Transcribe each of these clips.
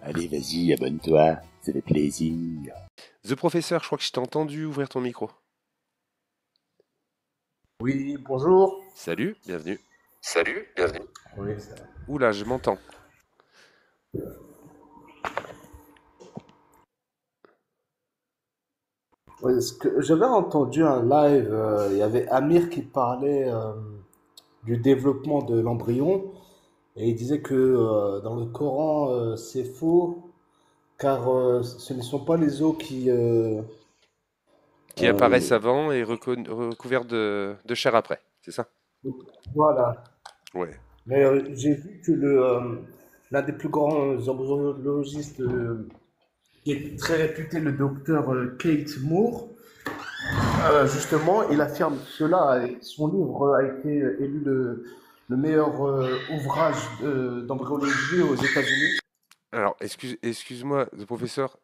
Allez, vas-y, abonne-toi, ça fait plaisir. The Professeur, je crois que je t'ai entendu ouvrir ton micro. Oui, bonjour. Salut, bienvenue. Salut, bienvenue. Oui, ça... Oula, je m'entends. ouais, ce que j'avais entendu un live, il y avait Amir qui parlait du développement de l'embryon et il disait que dans le Coran c'est faux car ce ne sont pas les os Qui apparaissent euh, avant et recouverts de chair après, c'est ça? voilà. Ouais. Mais j'ai vu que l'un des plus grands embryologistes qui est très réputé, le docteur Kate Moore. Justement, il affirme cela et son livre a été élu le meilleur ouvrage d'embryologie aux États-Unis. Alors, excuse-moi, The Professeur,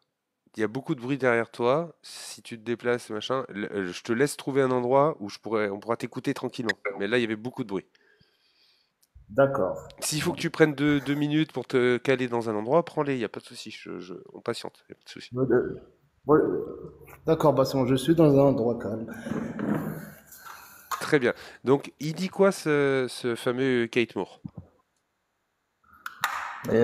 il y a beaucoup de bruit derrière toi. Si tu te déplaces, machin, je te laisse trouver un endroit où on pourra t'écouter tranquillement. Mais là, il y avait beaucoup de bruit. D'accord. S'il faut que tu prennes deux minutes pour te caler dans un endroit, prends-les, il n'y a pas de souci, on patiente, il n'y a pas de souci. Ouais, d'accord, bah c'est bon, je suis dans un endroit calme. Très bien. Donc, il dit quoi ce fameux Kate Moore? Et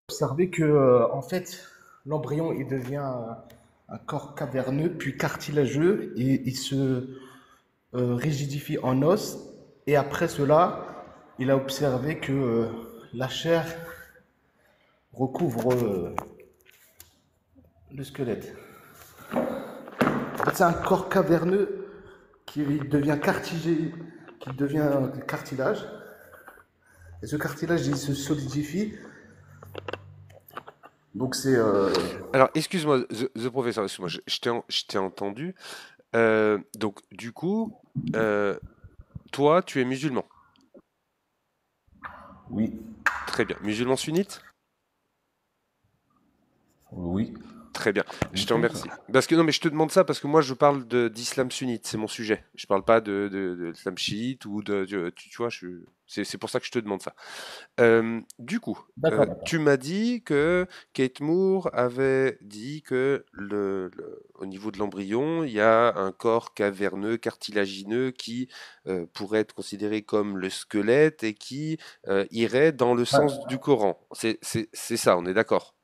observez que en fait, l'embryon il devient un corps caverneux puis cartilageux et il se rigidifie en os. Et après cela, il a observé que la chair recouvre le squelette. En fait, c'est un corps caverneux qui devient qui devient cartilage. Et ce cartilage, il se solidifie. Donc c'est Alors, excuse-moi, The Professor, excuse-moi, je t'ai entendu. Donc, du coup, euh, toi, tu es musulman. oui, Très bien. Musulman sunnite? oui, Très bien. il Je me te semble ça. remercie. Parce que non, mais je te demande ça parce que moi, je parle d'islam sunnite, c'est mon sujet. Je parle pas de l'islam chiite ou tu vois, c'est pour ça que je te demande ça. Du coup, D'accord, d'accord. tu m'as dit que Kate Moore avait dit que au niveau de l'embryon, il y a un corps caverneux, cartilagineux qui pourrait être considéré comme le squelette et qui irait dans le Ouais, sens du Coran. C'est ça, on est d'accord.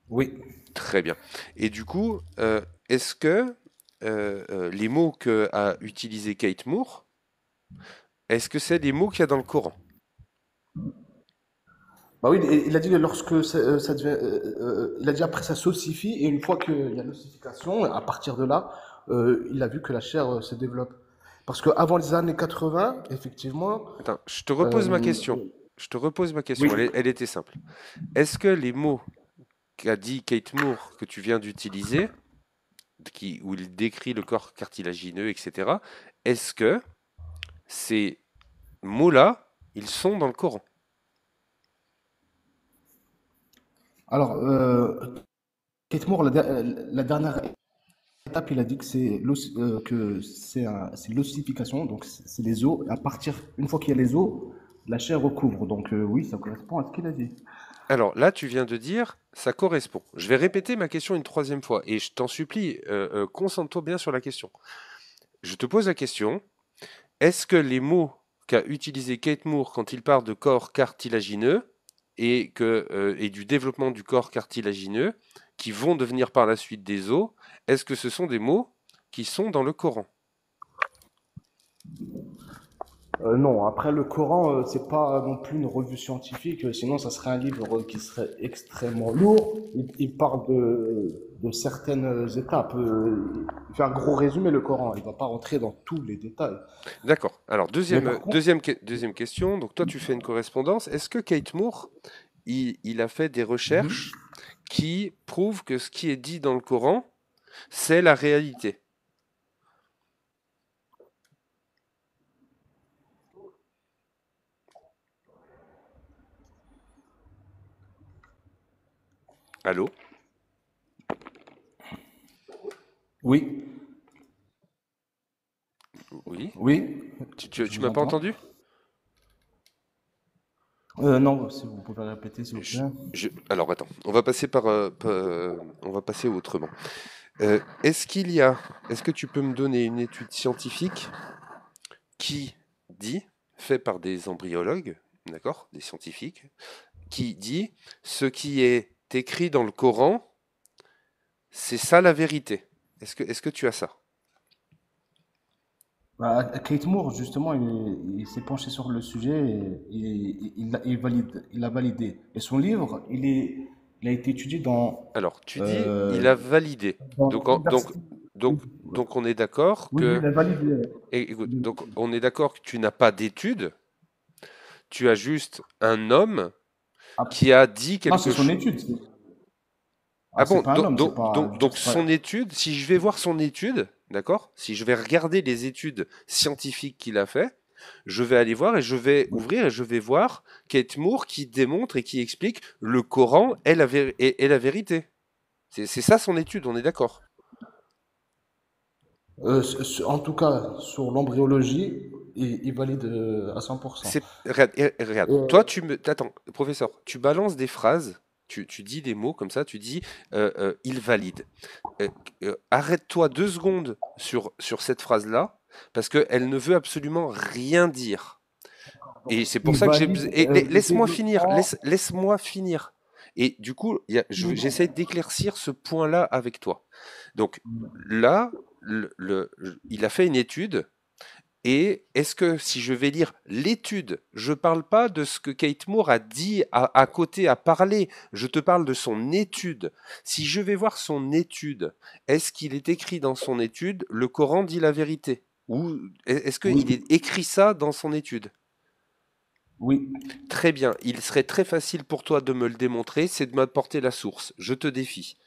oui. Très bien. Et du coup, est-ce que les mots que a utilisé Kate Moore, est-ce que c'est des mots qu'il y a dans le Coran? Bah oui, il a dit que lorsque ça devient, il a dit après ça s'ossifie et une fois qu'il y a l'ossification, à partir de là, il a vu que la chair se développe. Parce qu'avant les années 80, effectivement, Attends, je te repose ma euh, question. Je te repose ma oui. question. Elle était simple. Est-ce que les mots qu'a dit Kate Moore que tu viens d'utiliser, où il décrit le corps cartilagineux, etc., est-ce que ces mots-là, ils sont dans le Coran? Alors, Kate Moore, la dernière étape, il a dit que c'est l'ossification, donc c'est les os. À partir, une fois qu'il y a les os, la chair recouvre. Donc oui, ça correspond à ce qu'il a dit. Alors là, tu viens de dire, ça correspond. Je vais répéter ma question une troisième fois et je t'en supplie, concentre-toi bien sur la question. Je te pose la question, est-ce que les mots qu'a utilisé Kate Moore quand il parle de corps cartilagineux et du développement du corps cartilagineux, qui vont devenir par la suite des os, est-ce que ce sont des mots qui sont dans le Coran? Non, après le Coran, c'est pas non plus une revue scientifique, sinon ça serait un livre qui serait extrêmement lourd. Il parle de certaines étapes. Il fait un gros résumé, le Coran. Il va pas rentrer dans tous les détails. D'accord. Alors, Mais par contre, deuxième question. Donc, toi, tu fais une correspondance. Est-ce que Kate Moore, il a fait des recherches qui prouvent que ce qui est dit dans le Coran, c'est la réalité? Allô? oui, Oui? oui, Tu je tu vous m'as pas entends. entendu? Non, si vous pouvez répéter, s'il vous Je- plaît. Alors attends, on va passer on va passer autrement. Est-ce que tu peux me donner une étude scientifique qui dit, fait par des embryologues, d'accord, des scientifiques, qui dit ce qui est écrit dans le Coran, c'est ça la vérité. Est-ce que tu as ça? Bah, Kate Moore, justement, il s'est penché sur le sujet et il l'a validé. Et son livre, il a été étudié Alors, tu dis, il euh, a validé. dans Donc, l'université. donc on est d'accord Oui, oui, que, il a validé. écoute, donc on est d'accord que tu n'as pas d'études, tu as juste un homme Ah, qui a dit non, c'est quelque son chose. étude. Ah Ah, c'est bon, pas un homme, c'est pas. donc C'est pas... son étude, si je vais voir son étude, d'accord? Si je vais regarder les études scientifiques qu'il a fait, je vais aller voir et je vais ouvrir et je vais voir Kate Moore qui démontre et qui explique le Coran est la vérité. C'est ça son étude, on est d'accord. En tout cas, sur l'embryologie, il valide à 100%. Regarde, regarde. Toi, Euh, attends, professeur, tu balances des phrases, tu dis des mots comme ça, tu dis il valide. Euh, Arrête-toi 2 secondes sur cette phrase-là, parce qu'elle ne veut absolument rien dire. Et c'est pour il ça que valide le laisse-moi finir, développement. laisse-moi finir. Et du coup, j'essaie d'éclaircir ce point-là avec toi. Donc là, il a fait une étude. Et est-ce que si je vais lire l'étude, je ne parle pas de ce que Kate Moore a dit à côté, a parlé, je te parle de son étude. Si je vais voir son étude, est-ce qu'il est écrit dans son étude, le Coran dit la vérité? Ou est-ce Oui, qu'il est écrit ça dans son étude? oui. Très bien, il serait très facile pour toi de me le démontrer, c'est de m'apporter la source. Je te défie.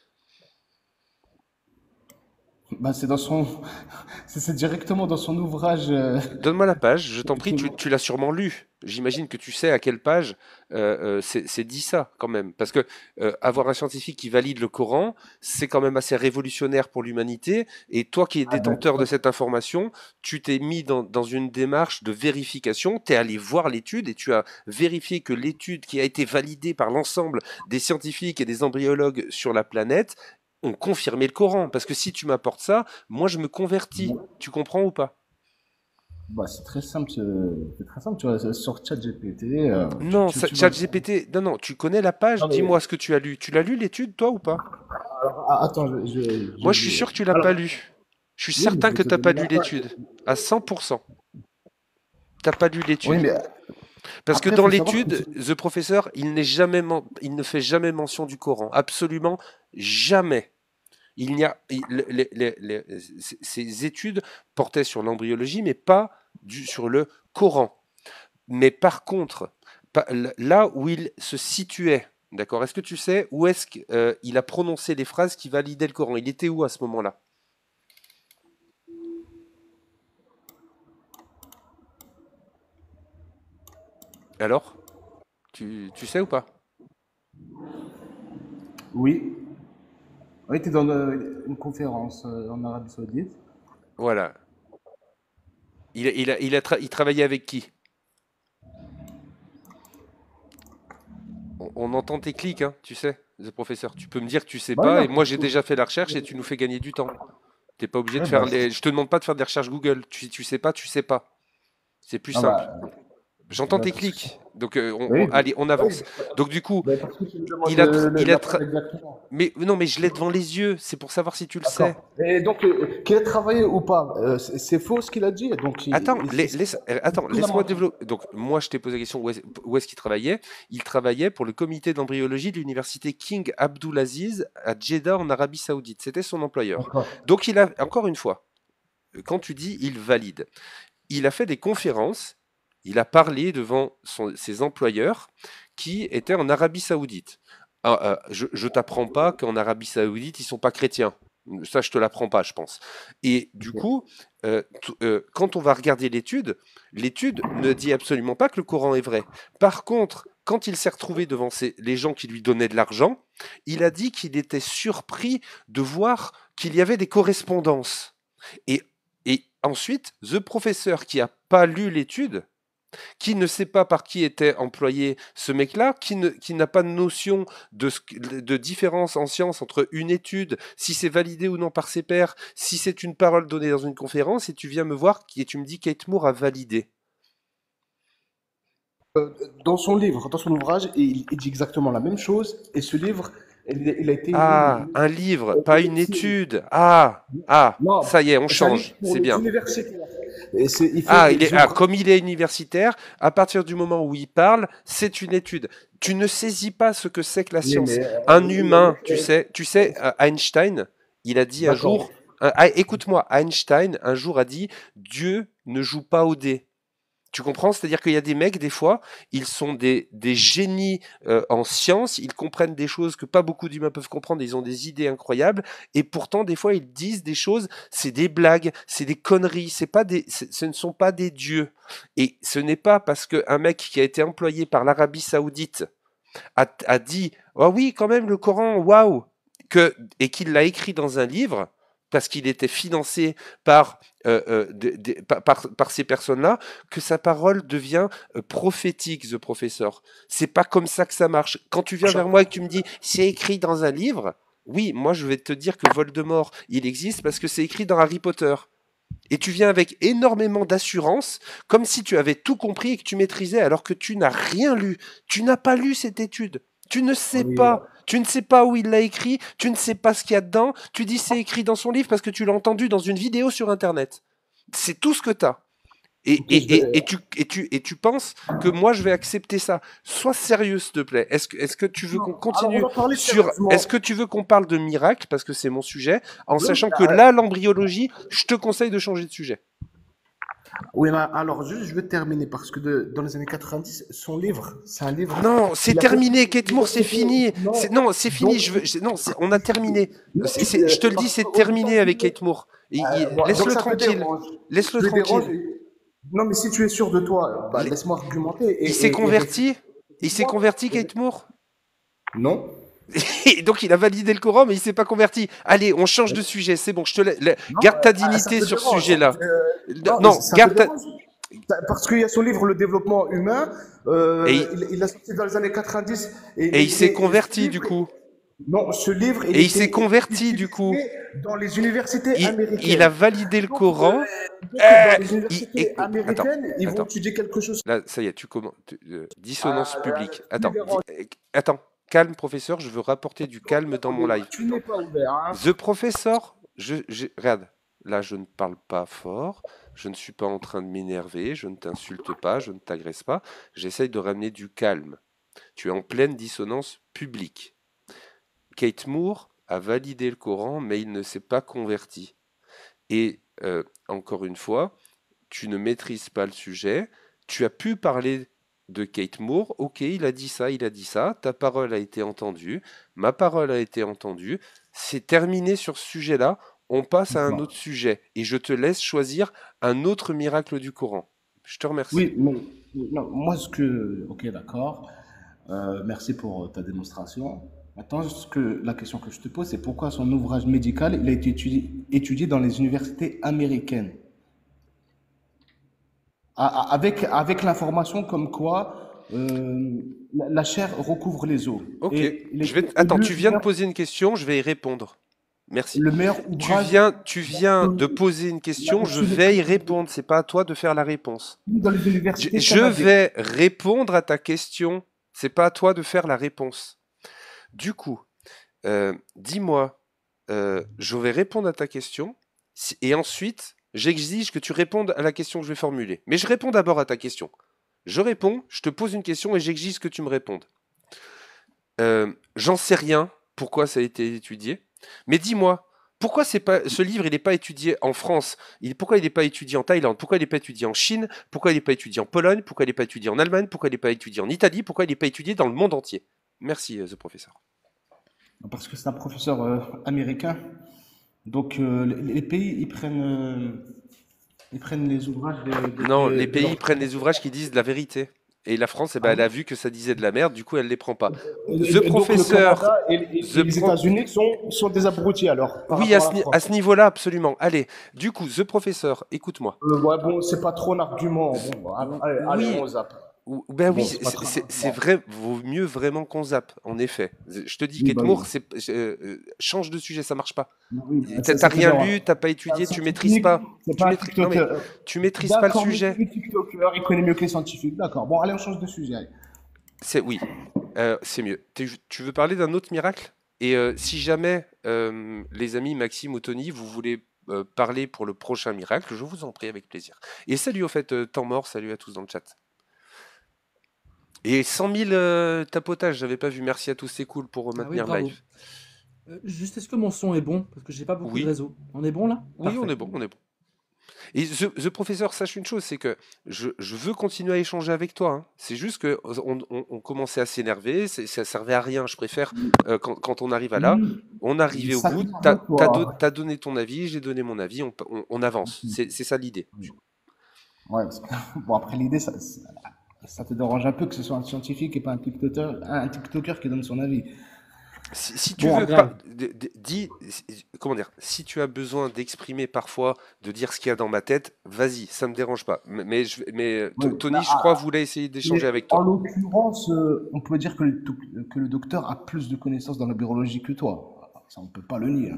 Bah, c'est directement dans son ouvrage. Donne-moi la page, je t'en prie, Qui- tu l'as sûrement lu. J'imagine que tu sais à quelle page c'est dit ça quand même. Parce que avoir un scientifique qui valide le Coran, c'est quand même assez révolutionnaire pour l'humanité. Et toi qui es Ah, ben, détenteur de cette information, tu t'es mis dans une démarche de vérification, tu es allé voir l'étude et tu as vérifié que l'étude qui a été validée par l'ensemble des scientifiques et des embryologues sur la planète ont confirmé le Coran. Parce que si tu m'apportes ça, moi je me convertis. Tu comprends ou pas? bah, c'est très simple. C'est très simple. Tu vois, sur ChatGPT, Non, tu vas. ChatGPT, non, non, tu connais la page, Non, mais, dis-moi ce que tu as lu. Tu l'as lu l'étude, toi, ou pas? attends, Moi, j'ai je suis vu. sûr que tu l'as Alors, pas lu. Je suis oui, mais certain je vais que te t'as donner pas la lu page. l'étude. À 100%. T'as pas lu Oui, l'étude. mais Parce que après, il dans faut savoir que l'étude, the professeur, il ne fait jamais mention du Coran. Absolument jamais. Il n'y a, ces études portaient sur l'embryologie, mais pas sur le Coran. Mais par contre, là où il se situait, d'accord, est-ce que tu sais où est-ce qu'il a prononcé les phrases qui validaient le Coran? Il était où à ce moment-là? Alors, tu sais ou pas? oui, oui, tu es dans une conférence en Arabie Saoudite. Voilà. Il travaillait avec qui? On entend tes clics, hein, tu sais, le professeur. Tu peux me dire que tu sais Bah oui, pas, non, et moi j'ai déjà fait la recherche et tu nous fais gagner du temps. T'es pas obligé de ouais, faire les. Je te demande pas de faire des recherches Google. Tu sais pas, tu sais pas. C'est plus ah simple. bah, J'entends tes parce que, clics. Donc, oui, allez, on oui, avance. Donc, du coup, parce que tu me il demandes a, il a, la preuve exactement. mais non, mais je l'ai devant les yeux. C'est pour savoir si tu le sais. D'accord. Et donc, qu'il ait travaillé ou pas, c'est faux ce qu'il a dit. Donc, Attends, c'est attends, ce qu'il a laisse-moi mentionné. développer. Donc, moi, je t'ai posé la question où est-ce qu'il travaillait. Il travaillait pour le comité d'embryologie de l'université King Abdulaziz à Jeddah en Arabie Saoudite. C'était son employeur. D'accord. Donc, il a, encore une fois, quand tu dis il valide, il a fait des conférences. Il a parlé devant ses employeurs qui étaient en Arabie Saoudite. Je t'apprends pas qu'en Arabie Saoudite, ils sont pas chrétiens. Ça, je te l'apprends pas, je pense. Et du Ok. coup, quand on va regarder l'étude, l'étude ne dit absolument pas que le Coran est vrai. Par contre, quand il s'est retrouvé devant les gens qui lui donnaient de l'argent, il a dit qu'il était surpris de voir qu'il y avait des correspondances. Et, et ensuite, the professeur qui a pas lu l'étude, qui ne sait pas par qui était employé ce mec-là, qui n'a pas de notion de différence en science entre une étude, si c'est validé ou non par ses pairs, si c'est une parole donnée dans une conférence, et tu viens me voir et tu me dis Kate Moore a validé. Dans son livre, dans son ouvrage, il dit exactement la même chose. Et ce livre, il a été Ah, un livre, pas une étude. Ah, non, ça y est, on c'est un livre change, pour c'est les bien. universitaires. Et il fait Ah, des comme il est universitaire, à partir du moment où il parle, c'est une étude. Tu ne saisis pas ce que c'est que la mais, science. Un humain, tu euh, sais, Einstein, il a dit un d'accord. jour, écoute-moi, Einstein, un jour a dit, Dieu ne joue pas au dé. Tu comprends? C'est-à-dire qu'il y a des mecs, des fois, ils sont des génies en sciences, ils comprennent des choses que pas beaucoup d'humains peuvent comprendre, ils ont des idées incroyables, et pourtant, des fois, ils disent des choses, c'est des blagues, c'est des conneries, ce ne sont pas des dieux. Et ce n'est pas parce qu'un mec qui a été employé par l'Arabie Saoudite a dit, ah oui, quand même, le Coran, waouh, et qu'il l'a écrit dans un livre, parce qu'il était financé par, par ces personnes-là, que sa parole devient prophétique, The Professor. C'est pas comme ça que ça marche. Quand tu viens vers moi et que tu me dis, c'est écrit dans un livre, oui, moi je vais te dire que Voldemort, il existe parce que c'est écrit dans Harry Potter. Et tu viens avec énormément d'assurance, comme si tu avais tout compris et que tu maîtrisais, alors que tu n'as rien lu. Tu n'as pas lu cette étude. Tu ne sais Oui, pas. Tu ne sais pas où il l'a écrit. Tu ne sais pas ce qu'il y a dedans. Tu dis c'est écrit dans son livre parce que tu l'as entendu dans une vidéo sur Internet. C'est tout ce que tu as. ok, je vais- Et tu penses que moi je vais accepter ça. Sois sérieux, s'il te plaît. Est-ce que tu veux qu'on Alors, on continue va parler sur. Est-ce sérieusement. que tu veux qu'on parle de miracle, parce que c'est mon sujet, en Oui, sachant que là, l'embryologie, je te conseille de changer de sujet. oui, mais alors juste, je vais terminer parce que dans les années 90, son livre, c'est un livre. Non, c'est Il a terminé, fait. Kate Moore, c'est fini. Non, Non, c'est fini. donc, Non, on a terminé. non, Je te le dis, parce c'est qu'au départ, terminé avec Kate Moore. donc Laisse-le ça te tranquille. dérange. Laisse-le Tu te dérange. tranquille. Non, mais si tu es sûr de toi, bah, Les- laisse-moi argumenter Il s'est et réfléchir. converti. Il s'est converti, Kate Moore. Non? Et donc il a validé le Coran, mais il s'est pas converti. Allez, on change de sujet. C'est bon, je te Non, garde ta ça dignité te sur ce dérange. sujet-là. Non, Non, ça te garde ta. dérange. Parce qu'il y a son livre Le développement humain, Et, il- il l'a sorti dans les années 90. et il s'est Ce converti du livre, coup. non, ce livre, il Et il s'est était converti du coup. utilisé dans les universités Il a américaines. validé le Donc, Coran. dans les universités Attends, américaines, ils vont attends. étudier quelque chose. Là, ça y est, tu commences. Dissonance publique. Tu me Attends, déranges. attends. Calme, professeur. Je veux rapporter du calme dans mon live. Tu n'es pas ouvert. Hein. The Professor, regarde. Là, je ne parle pas fort. Je ne suis pas en train de m'énerver. Je ne t'insulte pas. Je ne t'agresse pas. J'essaye de ramener du calme. Tu es en pleine dissonance publique. Kate Moore a validé le Coran, mais il ne s'est pas converti. Et encore une fois, tu ne maîtrises pas le sujet. Tu as pu parler de Kate Moore. Ok, il a dit ça, il a dit ça. Ta parole a été entendue. Ma parole a été entendue. C'est terminé sur ce sujet-là. On passe à un autre sujet. Et je te laisse choisir un autre miracle du Coran. Je te remercie. Oui, mais non, moi, ok, d'accord. Merci pour ta démonstration. Maintenant, la question que je te pose, c'est pourquoi son ouvrage médical, il a été étudié dans les universités américaines. Avec l'information comme quoi la chair recouvre les os. Ok. Et Attends, tu viens de poser une question, je vais y répondre. Merci. le meilleur ouvrage Tu viens de poser une question, je vais y répondre. C'est pas à toi de faire la réponse. dans les universités Je canadiennes. vais répondre à ta question. C'est pas à toi de faire la réponse. Du coup, dis-moi, je vais répondre à ta question et ensuite, j'exige que tu répondes à la question que je vais formuler. Mais je réponds d'abord à ta question. Je réponds, je te pose une question et j'exige que tu me répondes. J'en sais rien pourquoi ça a été étudié, mais dis-moi, pourquoi ce livre il n'est pas étudié en France? Pourquoi il n'est pas étudié en Thaïlande? Pourquoi il n'est pas étudié en Chine? Pourquoi il n'est pas étudié en Pologne? Pourquoi il n'est pas étudié en Allemagne? Pourquoi il n'est pas étudié en Italie? Pourquoi il n'est pas étudié dans le monde entier? Merci, The Professor. Parce que c'est un professeur américain. Donc les pays, ils prennent les ouvrages Non, les pays prennent les ouvrages qui disent la vérité. Et la France, eh ben, Ah elle bon? a vu que ça disait de la merde, du coup, elle les prend pas. The Et donc le Professor, Canada et The les Pro- États-Unis sont des abrutis alors par Oui, à rapport à ce, la à France. ce niveau-là, absolument. Allez, du coup, The Professor, écoute-moi. Ouais, bon, c'est pas trop un argument. Z- Bon, allez, Oui, on zappe. ben oui, Bon, c'est pas trop un c'est argument. vrai, vaut mieux vraiment qu'on zappe, en effet. Je te dis, Oui, bah Kate oui. Moore, change de sujet, ça marche pas. Oui, bah, T'as rien c'est-à-dire, lu, t'as pas c'est un étudié, tu maîtrises scientifique, pas. c'est pas un Non mais, TikToker. tu maîtrises pas le D'accord, mais sujet. le TikToker, il connaît mieux que les scientifiques. D'accord. Bon, allez, on change de sujet. Allez. Oui, c'est mieux. Tu veux parler d'un autre miracle? Et si jamais, les amis Maxime ou Tony, vous voulez parler pour le prochain miracle, je vous en prie avec plaisir. Et salut au fait, temps mort, salut à tous dans le chat. Et 100 000 tapotages, j'avais pas vu. Merci à tous, c'est cool pour Ah oui, maintenir le bravo. live. Juste, est-ce que mon son est bon? Parce que j'ai pas beaucoup de Oui, réseau. On est bon là? oui, on Parfait. est bon, on est bon. Et The Professor, sache une chose, c'est que je veux continuer à échanger avec toi, hein. C'est juste que on commençait à s'énerver, ça servait à rien. Je préfère, quand on arrive à là, on arrivait au Ça bout, t'énerve, toi. t'as donné ton avis, j'ai donné mon avis, on avance. C'est ça l'idée. Ouais, parce que, bon, après, l'idée, ça te dérange un peu que ce soit un scientifique et pas un TikToker qui donne son avis. Si tu Bon, veux grave. comment dire, si tu as besoin d'exprimer parfois, de dire ce qu'il y a dans ma tête, vas-y, ça me dérange pas. ouais, Tony, bah, je crois, voulait essayer d'échanger mais avec en toi. l'occurrence, on peut dire que le docteur a plus de connaissances dans la biologie que toi. Ça, on peut pas le nier.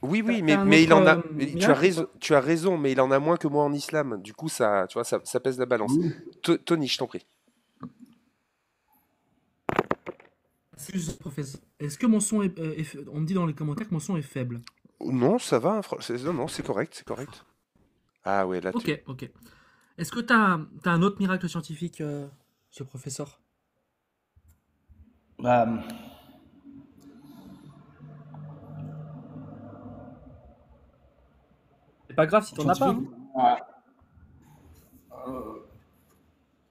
Oui, oui, T'as un mais il autre en a. miracle ou pas? Tu as raison, mais il en a moins que moi en islam. Du coup, ça, tu vois, ça pèse la balance. Oui. Tony, je t'en prie. Fuse, professeur. Est-ce que mon son on me dit dans les commentaires que mon son est faible. Non, ça va, hein, non, c'est correct, c'est correct. Ah ouais, là, Ok, ok. Est-ce que t'as un autre miracle scientifique, ce professeur? Euh, C'est pas grave si t'en as pas, scientifique, hein.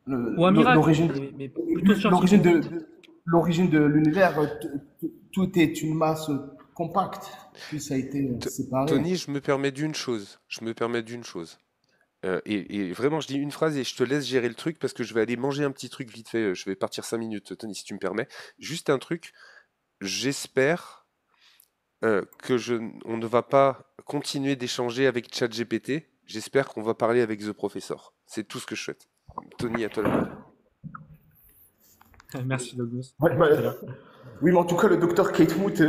Ou un miracle, l'origine, mais plutôt l'origine scientifique. l'origine de l'univers, tout est une masse compacte, puis ça a été séparé. Tony, je me permets d'une chose. Je me permets d'une chose. Et vraiment, je dis une phrase et je te laisse gérer le truc parce que je vais aller manger un petit truc vite fait. Je vais partir 5 minutes, Tony, si tu me permets. Juste un truc. J'espère on ne va pas continuer d'échanger avec ChatGPT. J'espère qu'on va parler avec The Professor. C'est tout ce que je souhaite. Tony, à toi la parole. Merci, Douglas. Ouais, oui, mais en tout cas, le docteur Kate Moot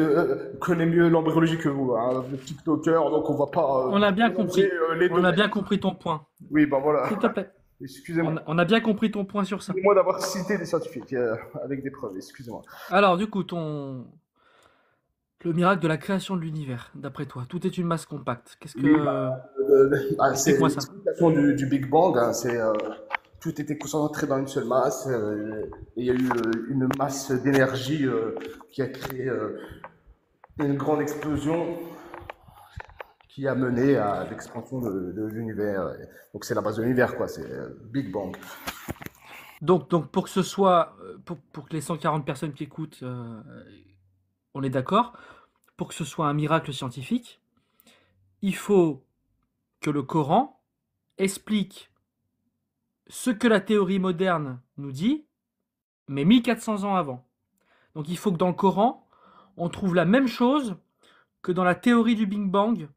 connaît mieux l'embryologie que vous, hein, le TikToker, donc on va pas On a bien mélanger, compris. les On a domaines. bien compris ton point. Oui, ben voilà. S'il te plaît. Excusez-moi. On a bien compris ton point sur ça. Excusez-moi d'avoir cité des scientifiques avec des preuves, excusez-moi. Alors, du coup, le miracle de la création de l'univers, d'après toi. Tout est une masse compacte. Qu'est-ce Oui, que... c'est Explique-moi ça. l'explication du Big Bang, hein, tout était concentré dans une seule masse, et il y a eu une masse d'énergie qui a créé une grande explosion qui a mené à l'expansion de l'univers. Donc c'est la base de l'univers, quoi, c'est Big Bang. Donc pour que ce soit... Pour que les 140 personnes qui écoutent, on est d'accord, pour que ce soit un miracle scientifique, il faut que le Coran explique ce que la théorie moderne nous dit, mais 1400 ans avant. Donc il faut que dans le Coran, on trouve la même chose que dans la théorie du Big Bang,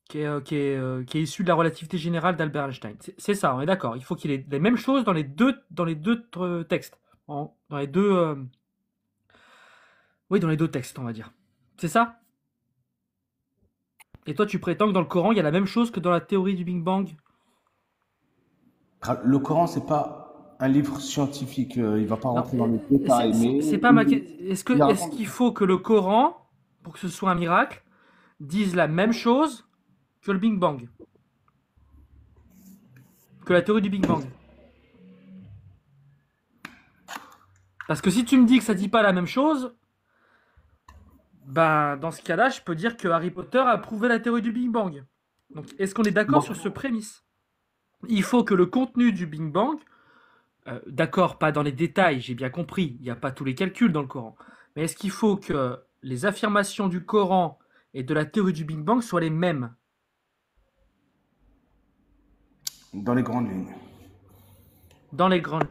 qui est issue de la relativité générale d'Albert Einstein. C'est ça, on est d'accord. Il faut qu'il y ait les mêmes choses dans les deux textes. Dans les deux... Oui, dans les deux textes, on va dire. C'est ça? Et toi, tu prétends que dans le Coran, il y a la même chose que dans la théorie du Big Bang? Le Coran, c'est pas un livre scientifique, il va pas Non, rentrer dans les détails, mais c'est pas ma question. il y a- Est-ce qu'il faut que le Coran, pour que ce soit un miracle, dise la même chose que le Big Bang? Que la théorie du Big Bang? Parce que si tu me dis que ça dit pas la même chose, ben dans ce cas-là, je peux dire que Harry Potter a prouvé la théorie du Big Bang. Donc, est-ce qu'on est d'accord sur ce prémisse? Il faut que le contenu du Big Bang, d'accord, pas dans les détails, j'ai bien compris, il n'y a pas tous les calculs dans le Coran, mais est-ce qu'il faut que les affirmations du Coran et de la théorie du Big Bang soient les mêmes? dans les grandes lignes. Dans les grandes...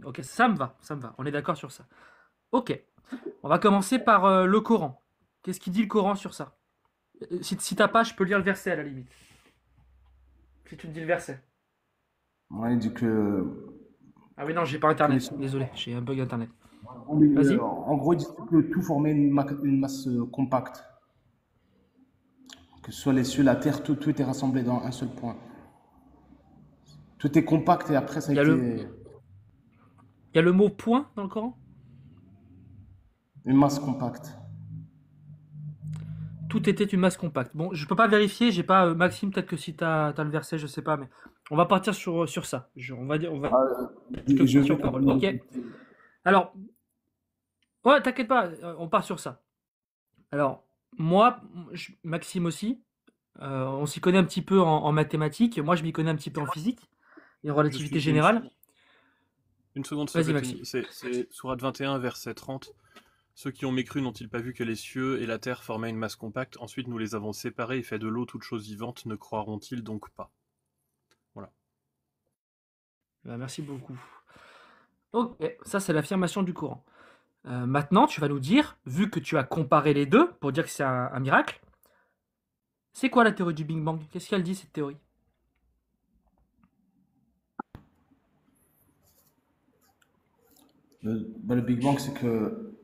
Ok, ça me va, ça me va. On est d'accord sur ça. Ok. On va commencer par le Coran. Qu'est-ce qu'il dit le Coran sur ça? Si t'as pas, je peux lire le verset à la limite. Si tu me dis le verset. Ouais, il dit que Ah oui, non, j'ai pas tous internet. les- Désolé, j'ai un bug internet. en Vas-y. en gros, il dit que tout formait une masse compacte. Que ce soit les cieux, la terre, tout est rassemblé dans un seul point. Tout est compact et après ça a Il y a été il y a le mot point dans le Coran? une masse compacte. Tout était une masse compacte. Bon, je peux pas vérifier, j'ai pas Maxime, peut-être que si t'as le verset, je sais pas, mais on va partir sur ça. On va dire, je te Je confie en vais parole. Ok. Alors, ouais, t'inquiète pas, on part sur ça. Alors, moi, Maxime aussi, on s'y connaît un petit peu en mathématiques. Moi, je m'y connais un petit peu en physique et en relativité générale. Une seconde, Vas-y, Socrates. Maxime. C'est Sourate 21, verset 30. Ceux qui ont mécru n'ont-ils pas vu que les cieux et la terre formaient une masse compacte? Ensuite, nous les avons séparés et fait de l'eau toute chose vivante. Ne croiront-ils donc pas? Voilà. Merci beaucoup. Ok, ça c'est l'affirmation du Coran. Maintenant, tu vas nous dire, vu que tu as comparé les deux pour dire que c'est un miracle, c'est quoi la théorie du Big Bang? Qu'est-ce qu'elle dit cette théorie? Le Big Bang, c'est que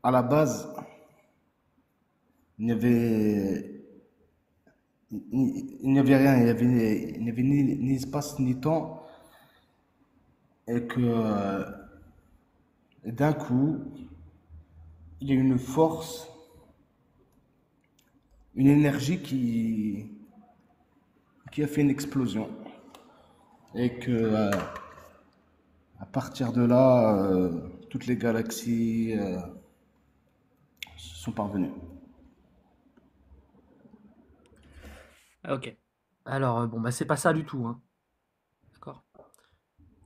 à la base, il n'y avait, il n'y avait rien, il n'y avait ni espace ni temps, et que d'un coup, il y a une force, une énergie qui a fait une explosion, et que à partir de là, toutes les galaxies sont parvenues. Ok. Alors, bon, bah c'est pas ça du tout, hein. D'accord.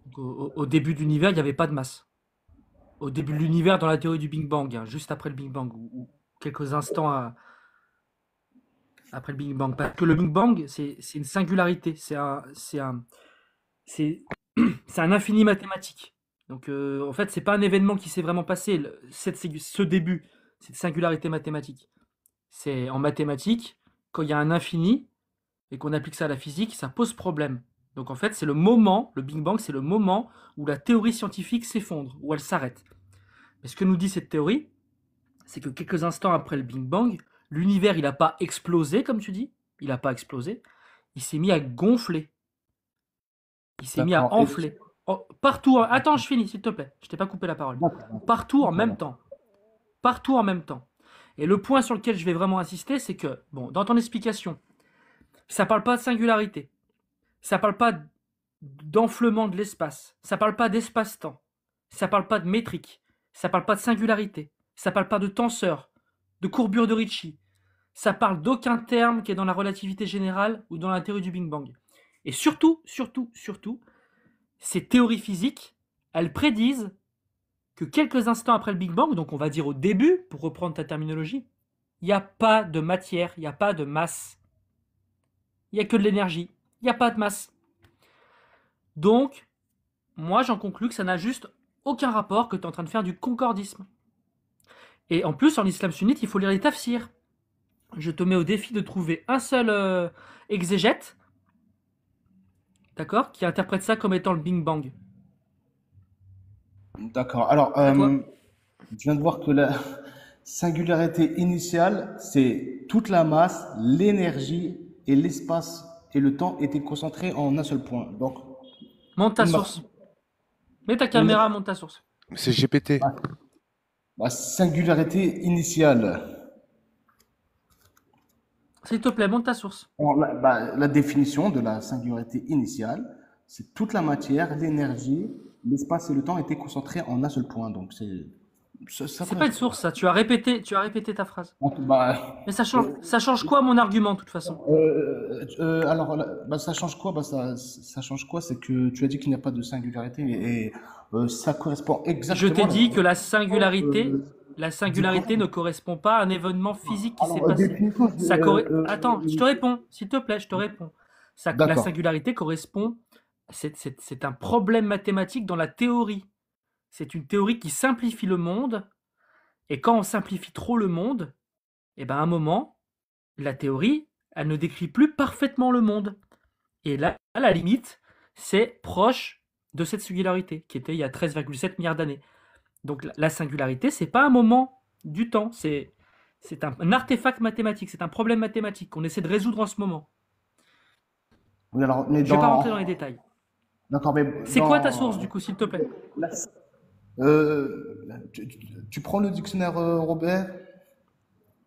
Donc, au début de l'univers, il n'y avait pas de masse. Au début de l'univers, dans la théorie du Big Bang, hein, juste après le Big Bang, ou quelques instants après le Big Bang. Parce que le Big Bang, c'est une singularité, c'est un infini mathématique. Donc, en fait, c'est pas un événement qui s'est vraiment passé. Ce début, cette singularité mathématique. C'est en mathématiques, quand il y a un infini et qu'on applique ça à la physique, ça pose problème. Donc, en fait, c'est le moment, le Big Bang, c'est le moment où la théorie scientifique s'effondre, où elle s'arrête. Mais ce que nous dit cette théorie, c'est que quelques instants après le Big Bang, l'univers, il n'a pas explosé, comme tu dis. Il n'a pas explosé. Il s'est mis à gonfler. Il s'est mis à D'accord. enfler. Partout. Attends, je finis, s'il te plaît. Je t'ai pas coupé la parole. Partout en même temps. Partout en même temps. Et le point sur lequel je vais vraiment insister, c'est que, bon, dans ton explication, ça parle pas de singularité. Ça parle pas d'enflement de l'espace. Ça parle pas d'espace-temps. Ça parle pas de métrique. Ça parle pas de singularité. Ça parle pas de tenseur, de courbure de Ricci. Ça parle d'aucun terme qui est dans la relativité générale ou dans la théorie du Big Bang. Et surtout, ces théories physiques, elles prédisent que quelques instants après le Big Bang, donc on va dire au début, pour reprendre ta terminologie, il n'y a pas de matière, il n'y a pas de masse. Il n'y a que de l'énergie. Il n'y a pas de masse. Donc, moi j'en conclus que ça n'a juste aucun rapport, que tu es en train de faire du concordisme. Et en plus, en islam sunnite, il faut lire les tafsirs. Je te mets au défi de trouver un seul exégète, d'accord, qui interprète ça comme étant le Big Bang. D'accord. Alors, À toi. je viens de voir que la singularité initiale, c'est toute la masse, l'énergie et l'espace et le temps étaient concentrés en un seul point. Donc, Monte ta une source. masse- Mets ta caméra, monte ta source. C'est GPT. la singularité initiale. S'il te plaît, monte ta source. Alors, la définition de la singularité initiale, c'est toute la matière, l'énergie, l'espace et le temps étaient concentrés en un seul point. Donc, C'est pas une source, ça. Tu as répété ta phrase. Bah, Mais ça change quoi mon argument, de toute façon? alors, ça change quoi? Ça change quoi? C'est que tu as dit qu'il n'y a pas de singularité et ça correspond Je exactement. t'ai dit que la singularité ne correspond pas à un événement physique qui s'est passé. Attends, je te réponds, s'il te plaît, je te réponds. La D'accord. singularité correspond c'est un problème mathématique dans la théorie. C'est une théorie qui simplifie le monde. Et quand on simplifie trop le monde, et ben à un moment, la théorie, elle ne décrit plus parfaitement le monde. Et là, à la limite, c'est proche de cette singularité, qui était il y a 13,7 milliards d'années. Donc la singularité, c'est pas un moment du temps, c'est un artefact mathématique, c'est un problème mathématique qu'on essaie de résoudre en ce moment. Oui, alors, mais Je vais pas rentrer dans les détails. D'accord, mais C'est quoi ta source, du coup, s'il te plaît? Tu prends le dictionnaire Robert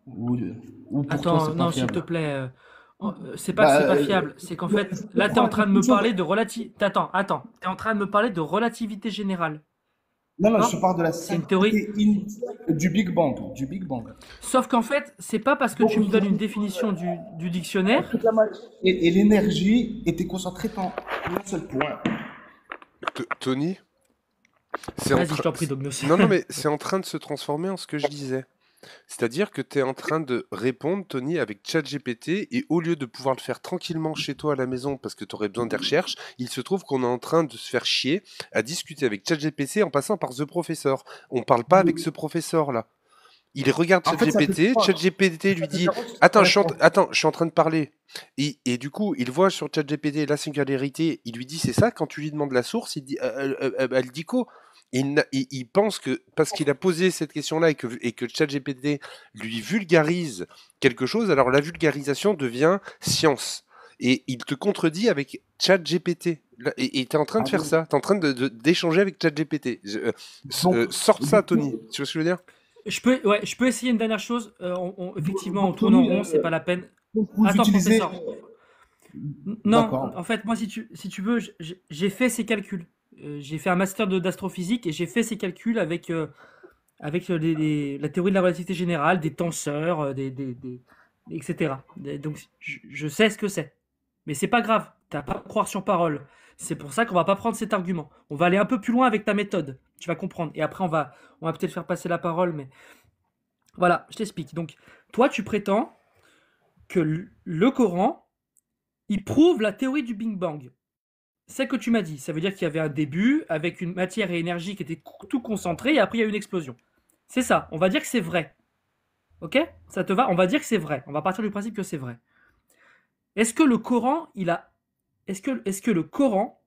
ou, ou pour toi, Attends, c'est pas non, s'il te fiable? plaît. C'est pas que c'est pas fiable, c'est qu'en fait, là, tu es en train de me parler de t'es en train de me parler de relativité générale. Non, non, je D'accord? te parle de la C'est une théorie. singularité initiale du Big Bang, du Big Bang. Sauf qu'en fait, c'est pas parce que tu me donnes une définition du dictionnaire. Toute la matière et l'énergie étaient concentrées dans un seul point. Tony, c'est en Vas-y, je train... t'en prie, Dognos. Non, non, mais c'est en train de se transformer en ce que je disais. C'est-à-dire que tu es en train de répondre, Tony, avec ChatGPT, et au lieu de pouvoir le faire tranquillement chez toi à la maison parce que tu aurais besoin des recherches, il se trouve qu'on est en train de se faire chier à discuter avec ChatGPT en passant par The Professor. On parle pas avec ce professeur-là. Il regarde En fait, ça ChatGPT, fait quoi? ChatGPT lui dit attends, je suis en train de parler. Et du coup, il voit sur ChatGPT la singularité, il lui dit c'est ça, quand tu lui demandes la source, il dit elle dit quoi? Il pense que parce qu'il a posé cette question-là et que ChatGPT lui vulgarise quelque chose, alors la vulgarisation devient science. Et il te contredit avec ChatGPT. Et tu es en train de faire ça. Tu es en train d'échanger avec ChatGPT. Sorte ça, Tony. Tu vois ce que je veux dire? Je peux essayer une dernière chose. Effectivement, on tourne en rond, c'est pas la peine. Vous Attends, utilisez... professeur. Non, D'accord. en fait, moi, si tu veux, j'ai fait ces calculs. J'ai fait un master d'astrophysique et j'ai fait ces calculs avec la théorie de la relativité générale, des tenseurs, etc. Donc, je sais ce que c'est. Mais c'est pas grave, t'as pas à croire sur parole. C'est pour ça qu'on va pas prendre cet argument. On va aller un peu plus loin avec ta méthode. Tu vas comprendre. Et après, on va peut-être faire passer la parole, mais voilà, je t'explique. Donc, toi, tu prétends que le Coran, il prouve la théorie du Big Bang. C'est ce que tu m'as dit. Ça veut dire qu'il y avait un début avec une matière et énergie qui étaient tout concentrées et après il y a eu une explosion. C'est ça. On va dire que c'est vrai. Ok? Ça te va? On va dire que c'est vrai. On va partir du principe que c'est vrai. Est-ce que le Coran, est-ce que le Coran,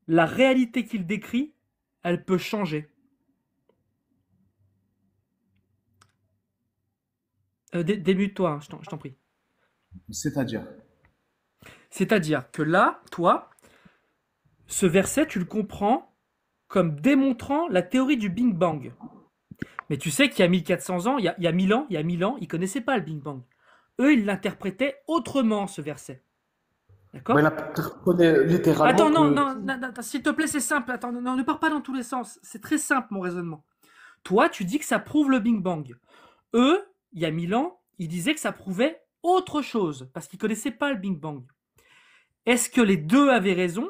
la réalité qu'il décrit, elle peut changer? Débute-toi, hein, je t'en prie. C'est-à-dire? C'est-à-dire que là, toi, ce verset, tu le comprends comme démontrant la théorie du Big Bang. Mais tu sais qu'il y a 1400 ans, il y a 1000 ans, ils ne connaissaient pas le Big Bang. Eux, ils l'interprétaient autrement, ce verset. D'accord? Mais il interprété littéralement Attends, que... non, s'il te plaît, c'est simple. Attends, non, ne pars pas dans tous les sens. C'est très simple, mon raisonnement. Toi, tu dis que ça prouve le Big Bang. Eux, il y a 1000 ans, ils disaient que ça prouvait autre chose, parce qu'ils ne connaissaient pas le Big Bang. Est-ce que les deux avaient raison,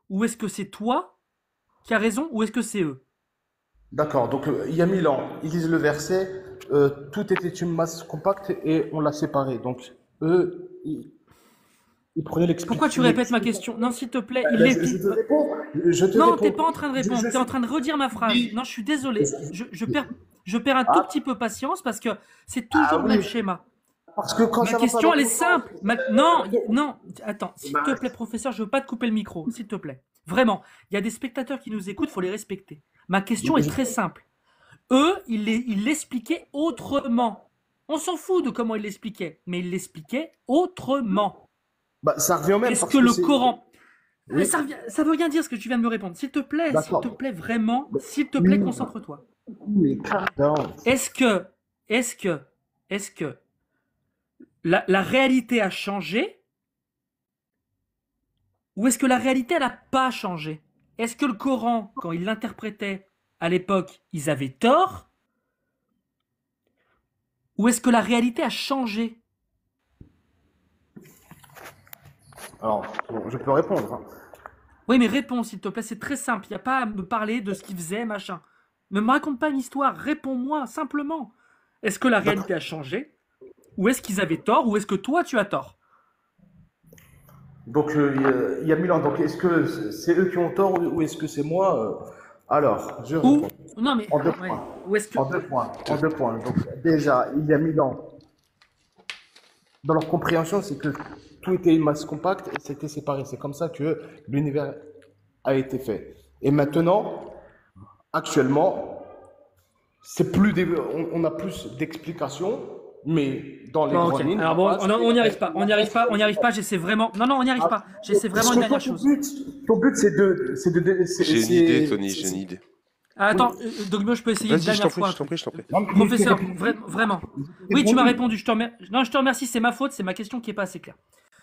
ou est-ce que c'est toi qui as raison, ou est-ce que c'est eux? D'accord, donc il y a 1000 ans, ils lisent le verset, tout était une masse compacte et on l'a séparé. Donc eux, ils prenaient l'explication. Pourquoi tu répètes ma question? Non, s'il te plaît, il Je l'explique. te réponds, je te Non, réponds. t'es pas en train de répondre, t'es en train de redire ma phrase. Non, je suis désolé. Je perds un tout petit peu patience parce que c'est toujours le même schéma. Parce que quand Ma ça va question, pas elle est dans ton simple. Non, attends, s'il te plaît, professeur, je veux pas te couper le micro, s'il te plaît. Vraiment, il y a des spectateurs qui nous écoutent, faut les respecter. Ma question est très simple. Eux, ils l'expliquaient autrement. On s'en fout de comment ils l'expliquaient, mais ils l'expliquaient autrement. Bah, ça revient au même. Est-ce parce que le c'est- Coran... Oui. Ça veut rien dire ce que tu viens de me répondre. S'il te plaît, D'accord. vraiment, s'il te plaît, concentre-toi. Mais calm down. Est-ce que la réalité a changé ou est-ce que la réalité, elle n'a pas changé? Est-ce que le Coran, quand ils l'interprétaient à l'époque, ils avaient tort? Ou est-ce que la réalité a changé? Alors, bon, je peux répondre. Hein. Oui, mais réponds, s'il te plaît, c'est très simple. Il n'y a pas à me parler de ce qu'ils faisaient, machin. Ne me raconte pas une histoire, réponds-moi, simplement. Est-ce que la réalité a changé? Ou est-ce qu'ils avaient tort? Ou est-ce que toi, tu as tort? Donc, il y a 1000 ans. Donc, est-ce que c'est eux qui ont tort ou est-ce que c'est moi? Alors, je Ou, réponds. non mais, En deux ouais, points. ou est-ce que, En 2 points. En 2 points. Donc, déjà, il y a 1000 ans, dans leur compréhension, c'est que tout était une masse compacte et c'était séparé. C'est comme ça que l'univers a été fait. Et maintenant, actuellement, c'est plus on a plus d'explications, mais dans les bon, ok. grandes lignes, Alors la bon, base, on n'y arrive pas, on n'y arrive pas, on n'y arrive pas, j'essaie vraiment, non, on n'y arrive pas, j'essaie parce vraiment une que toi, dernière chose. ton but, J'ai une idée, Tony, j'ai une idée. Ah, attends, Dogmo, je peux essayer une Vas-y, je t'en dernière prie, fois. je t'en prie, je t'en prie. Non, mais Professeur, il était vraiment. Oui, tu m'as répondu, non, je te remercie, c'est ma faute, c'est ma question qui est pas assez claire.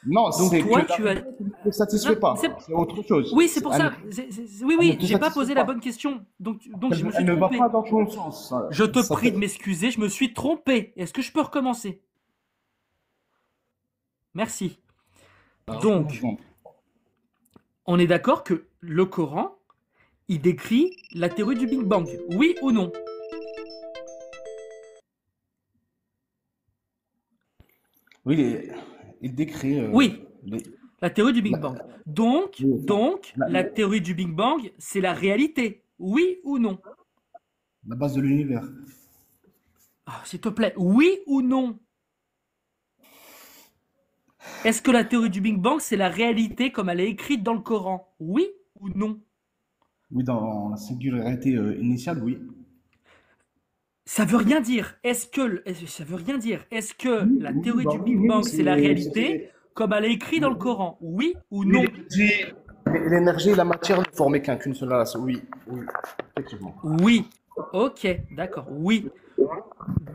Non, Donc c'est toi, que tu as... ne te satisfait Non, pas. c'est- C'est autre chose. Oui, c'est pour Elle ça. Oui, elle ne te j'ai pas satisfait posé pas. la bonne question. Donc je me suis Elle ne va trompé. pas dans ton sens. Je te Ça prie fait- de m'excuser, je me suis trompé. Est-ce que je peux recommencer? Merci. Donc, on est d'accord que le Coran, il décrit la théorie du Big Bang, oui ou non? Oui, il décrit Oui. les- La théorie du Big Bang. Donc, La- la théorie du Big Bang, c'est la réalité, oui ou non? la base de l'univers. Ah, s'il te plaît, oui ou non? Est-ce que la théorie du Big Bang, c'est la réalité comme elle est écrite dans le Coran? Oui ou non? Oui, dans la singularité initiale, oui. Ça veut rien dire. Ça veut rien dire. Est-ce que la théorie du Big oui, Bang, c'est- c'est la réalité comme elle est écrite dans le Coran? Oui ou non? L'énergie et la matière ne formaient qu'une seule race. Oui, oui, effectivement. Oui. Ok, d'accord. Oui.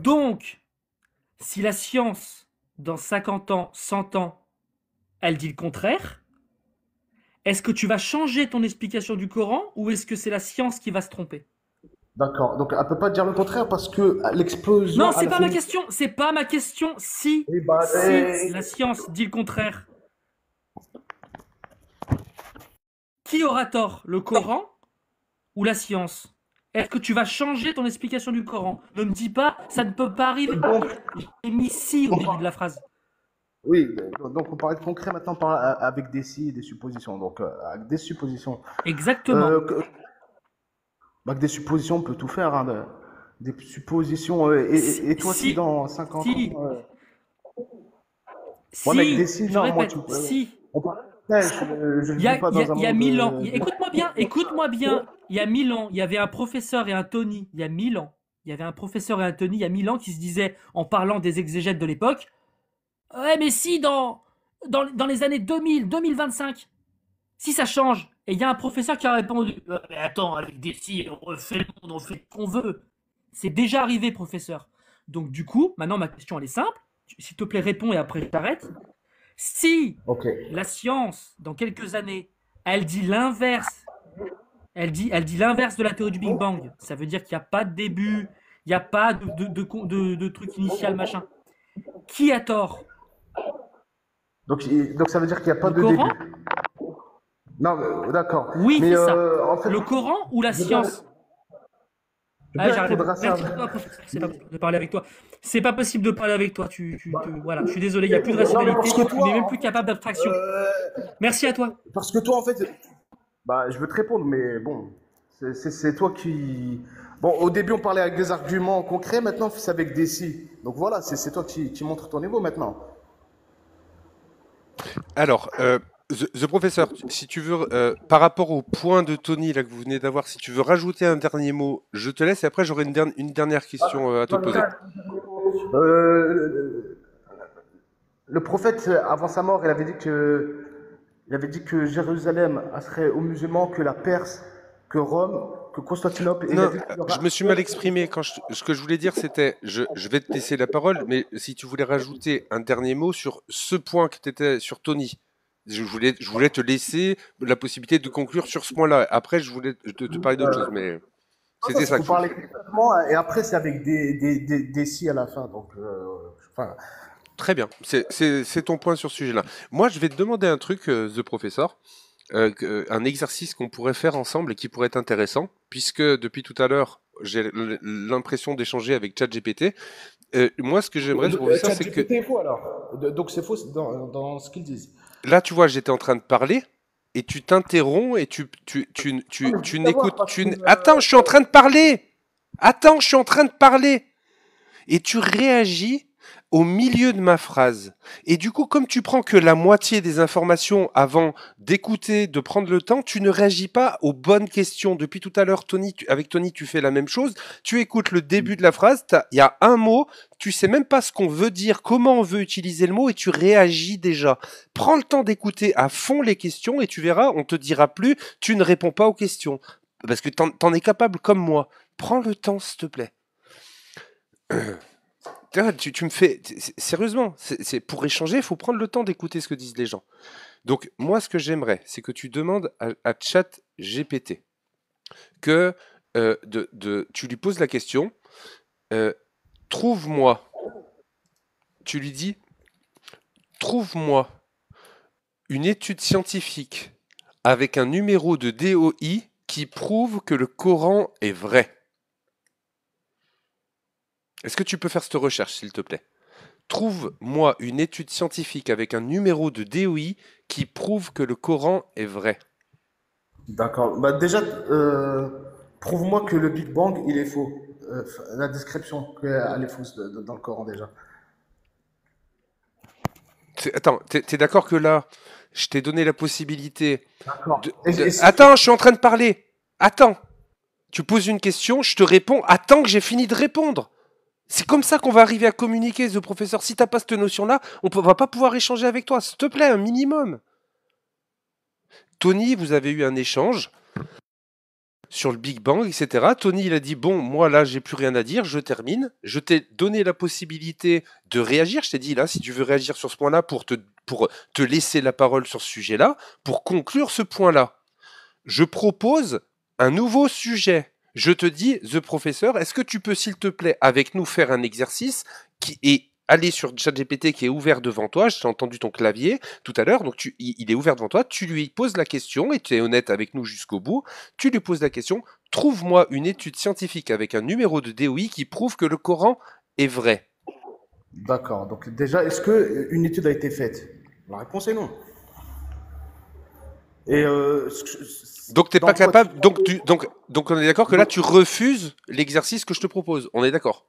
Donc, si la science, dans 50 ans, 100 ans, elle dit le contraire, est-ce que tu vas changer ton explication du Coran ou est-ce que c'est la science qui va se tromper? D'accord. Donc, elle peut pas dire le contraire parce que l'explosion. Non, à c'est la pas ma fin- question. C'est pas ma question. Si bah, la science dit le contraire, qui aura tort, le Coran ou la science? Est-ce que tu vas changer ton explication du Coran? Ne me dis pas, ça ne peut pas arriver. J'ai mis si au début de la phrase. Oui, donc on parlait de concret, maintenant on parle avec des si et des suppositions. Donc, avec des suppositions. Exactement. Avec des suppositions, on peut tout faire. Hein, des suppositions. Et toi, si dans 50 si, ans. si, Ouais, mais avec des si, je non, moi, répète, tu- si. On parle je ne Il y a, vis pas il y a- dans un il y a monde, 1000 ans. de- Écoute-moi bien. Il y a 1000 ans, il y avait un professeur et un Tony. Il y a 1000 ans. Il y avait un professeur et un Tony il y a 1000 ans qui se disaient, en parlant des exégètes de l'époque, ouais, mais si dans les années 2000, 2025, si ça change. Et il y a un professeur qui a répondu, mais attends, avec des si, on refait le monde, on fait ce qu'on veut. C'est déjà arrivé, professeur. Donc du coup, maintenant ma question elle est simple. S'il te plaît, réponds et après je t'arrête. Si Ok. la science, dans quelques années, elle dit l'inverse, elle dit l'inverse de la théorie du Big Bang, ça veut dire qu'il n'y a pas de début, il n'y a pas de truc initial, machin. Qui a tort? Donc ça veut dire qu'il n'y a pas Le de Coran? début. Non, d'accord. Oui, mais c'est ça. en fait, Le Coran ou la je science? peux Ah, j'arrête. répondre à ça. Merci. Non, professeur, c'est pas possible de parler avec toi. C'est pas possible de parler avec toi. Voilà, je suis désolé, il n'y a plus de rationalité. parce que Tu toi, n'es même plus capable d'abstraction. Merci à toi. Parce que toi, en fait, bah, je veux te répondre, mais bon, c'est toi qui. Bon, au début, on parlait avec des arguments concrets, maintenant, c'est avec des si. Donc voilà, c'est toi qui montres ton niveau maintenant. Alors, The Professeur, si tu veux, par rapport au point de Tony là, que vous venez d'avoir, si tu veux rajouter un dernier mot, je te laisse et après j'aurai une dernière question à te poser. Le prophète, avant sa mort, il avait dit que Jérusalem serait aux musulmans, que la Perse, que Rome, que Constantinople. Et il a Non, dit qu'il y aura- je me suis mal exprimé. Ce que je voulais dire, c'était, je vais te laisser la parole, mais si tu voulais rajouter un dernier mot sur ce point que tu étais sur Tony, je voulais te laisser la possibilité de conclure sur ce point-là. Après, je voulais te parler d'autre chose, mais c'était ça. Vous parlez complètement, et après, c'est avec des si à la fin. Donc, enfin, Très bien, c'est ton point sur ce sujet-là. Moi, je vais te demander un truc, The Professor, un exercice qu'on pourrait faire ensemble et qui pourrait être intéressant, puisque depuis tout à l'heure, j'ai l'impression d'échanger avec ChatGPT. Moi, ce que j'aimerais, The Professor, c'est que... ChatGPT est faux alors. Donc c'est faux dans ce qu'ils disent. là, tu vois, j'étais en train de parler et tu t'interromps et Non, mais tu juste savoir, n'écoutes. parce que Attends, je suis en train de parler. Attends, je suis en train de parler. Et tu réagis au milieu de ma phrase. Et du coup, comme tu prends que la moitié des informations avant d'écouter, de prendre le temps, tu ne réagis pas aux bonnes questions. Depuis tout à l'heure, avec Tony, tu fais la même chose. Tu écoutes le début de la phrase, il y a un mot, tu sais même pas ce qu'on veut dire, comment on veut utiliser le mot, et tu réagis déjà. Prends le temps d'écouter à fond les questions et tu verras, on te dira plus, tu ne réponds pas aux questions. Parce que t'en es capable comme moi. Prends le temps, s'il te plaît. Tu me fais. Sérieusement, c'est pour échanger, il faut prendre le temps d'écouter ce que disent les gens. Donc, moi, ce que j'aimerais, c'est que tu demandes à Chat GPT que tu lui poses la question trouve-moi. Tu lui dis trouve-moi une étude scientifique avec un numéro de DOI qui prouve que le Coran est vrai. Est-ce que tu peux faire cette recherche, s'il te plaît? Trouve-moi une étude scientifique avec un numéro de DOI qui prouve que le Coran est vrai. D'accord. Bah déjà, prouve-moi que le Big Bang, il est faux. La description qu'elle est fausse dans le Coran déjà. Attends, t'es d'accord que là, je t'ai donné la possibilité D'accord. Attends, je suis en train de parler. Attends. Tu poses une question, je te réponds. Attends que j'ai fini de répondre. C'est comme ça qu'on va arriver à communiquer, The Professor. Si t'as pas cette notion-là, va pas pouvoir échanger avec toi. S'il te plaît, un minimum. Tony, vous avez eu un échange sur le Big Bang, etc. Tony, il a dit, bon, moi là, j'ai plus rien à dire, je termine. Je t'ai donné la possibilité de réagir. Je t'ai dit, là, si tu veux réagir sur ce point-là, pour te laisser la parole sur ce sujet-là, pour conclure ce point-là. Je propose un nouveau sujet. Je te dis, The Professor, est-ce que tu peux, s'il te plaît, avec nous faire un exercice qui est aller sur ChatGPT qui est ouvert devant toi. J'ai entendu ton clavier tout à l'heure, donc il est ouvert devant toi. Tu lui poses la question et tu es honnête avec nous jusqu'au bout. Tu lui poses la question. Trouve-moi une étude scientifique avec un numéro de DOI qui prouve que le Coran est vrai. D'accord. Donc déjà, est-ce que une étude a été faite? La réponse est non. Et Donc t'es dans pas quoi capable. Donc on est d'accord que là tu refuses l'exercice que je te propose. On est d'accord.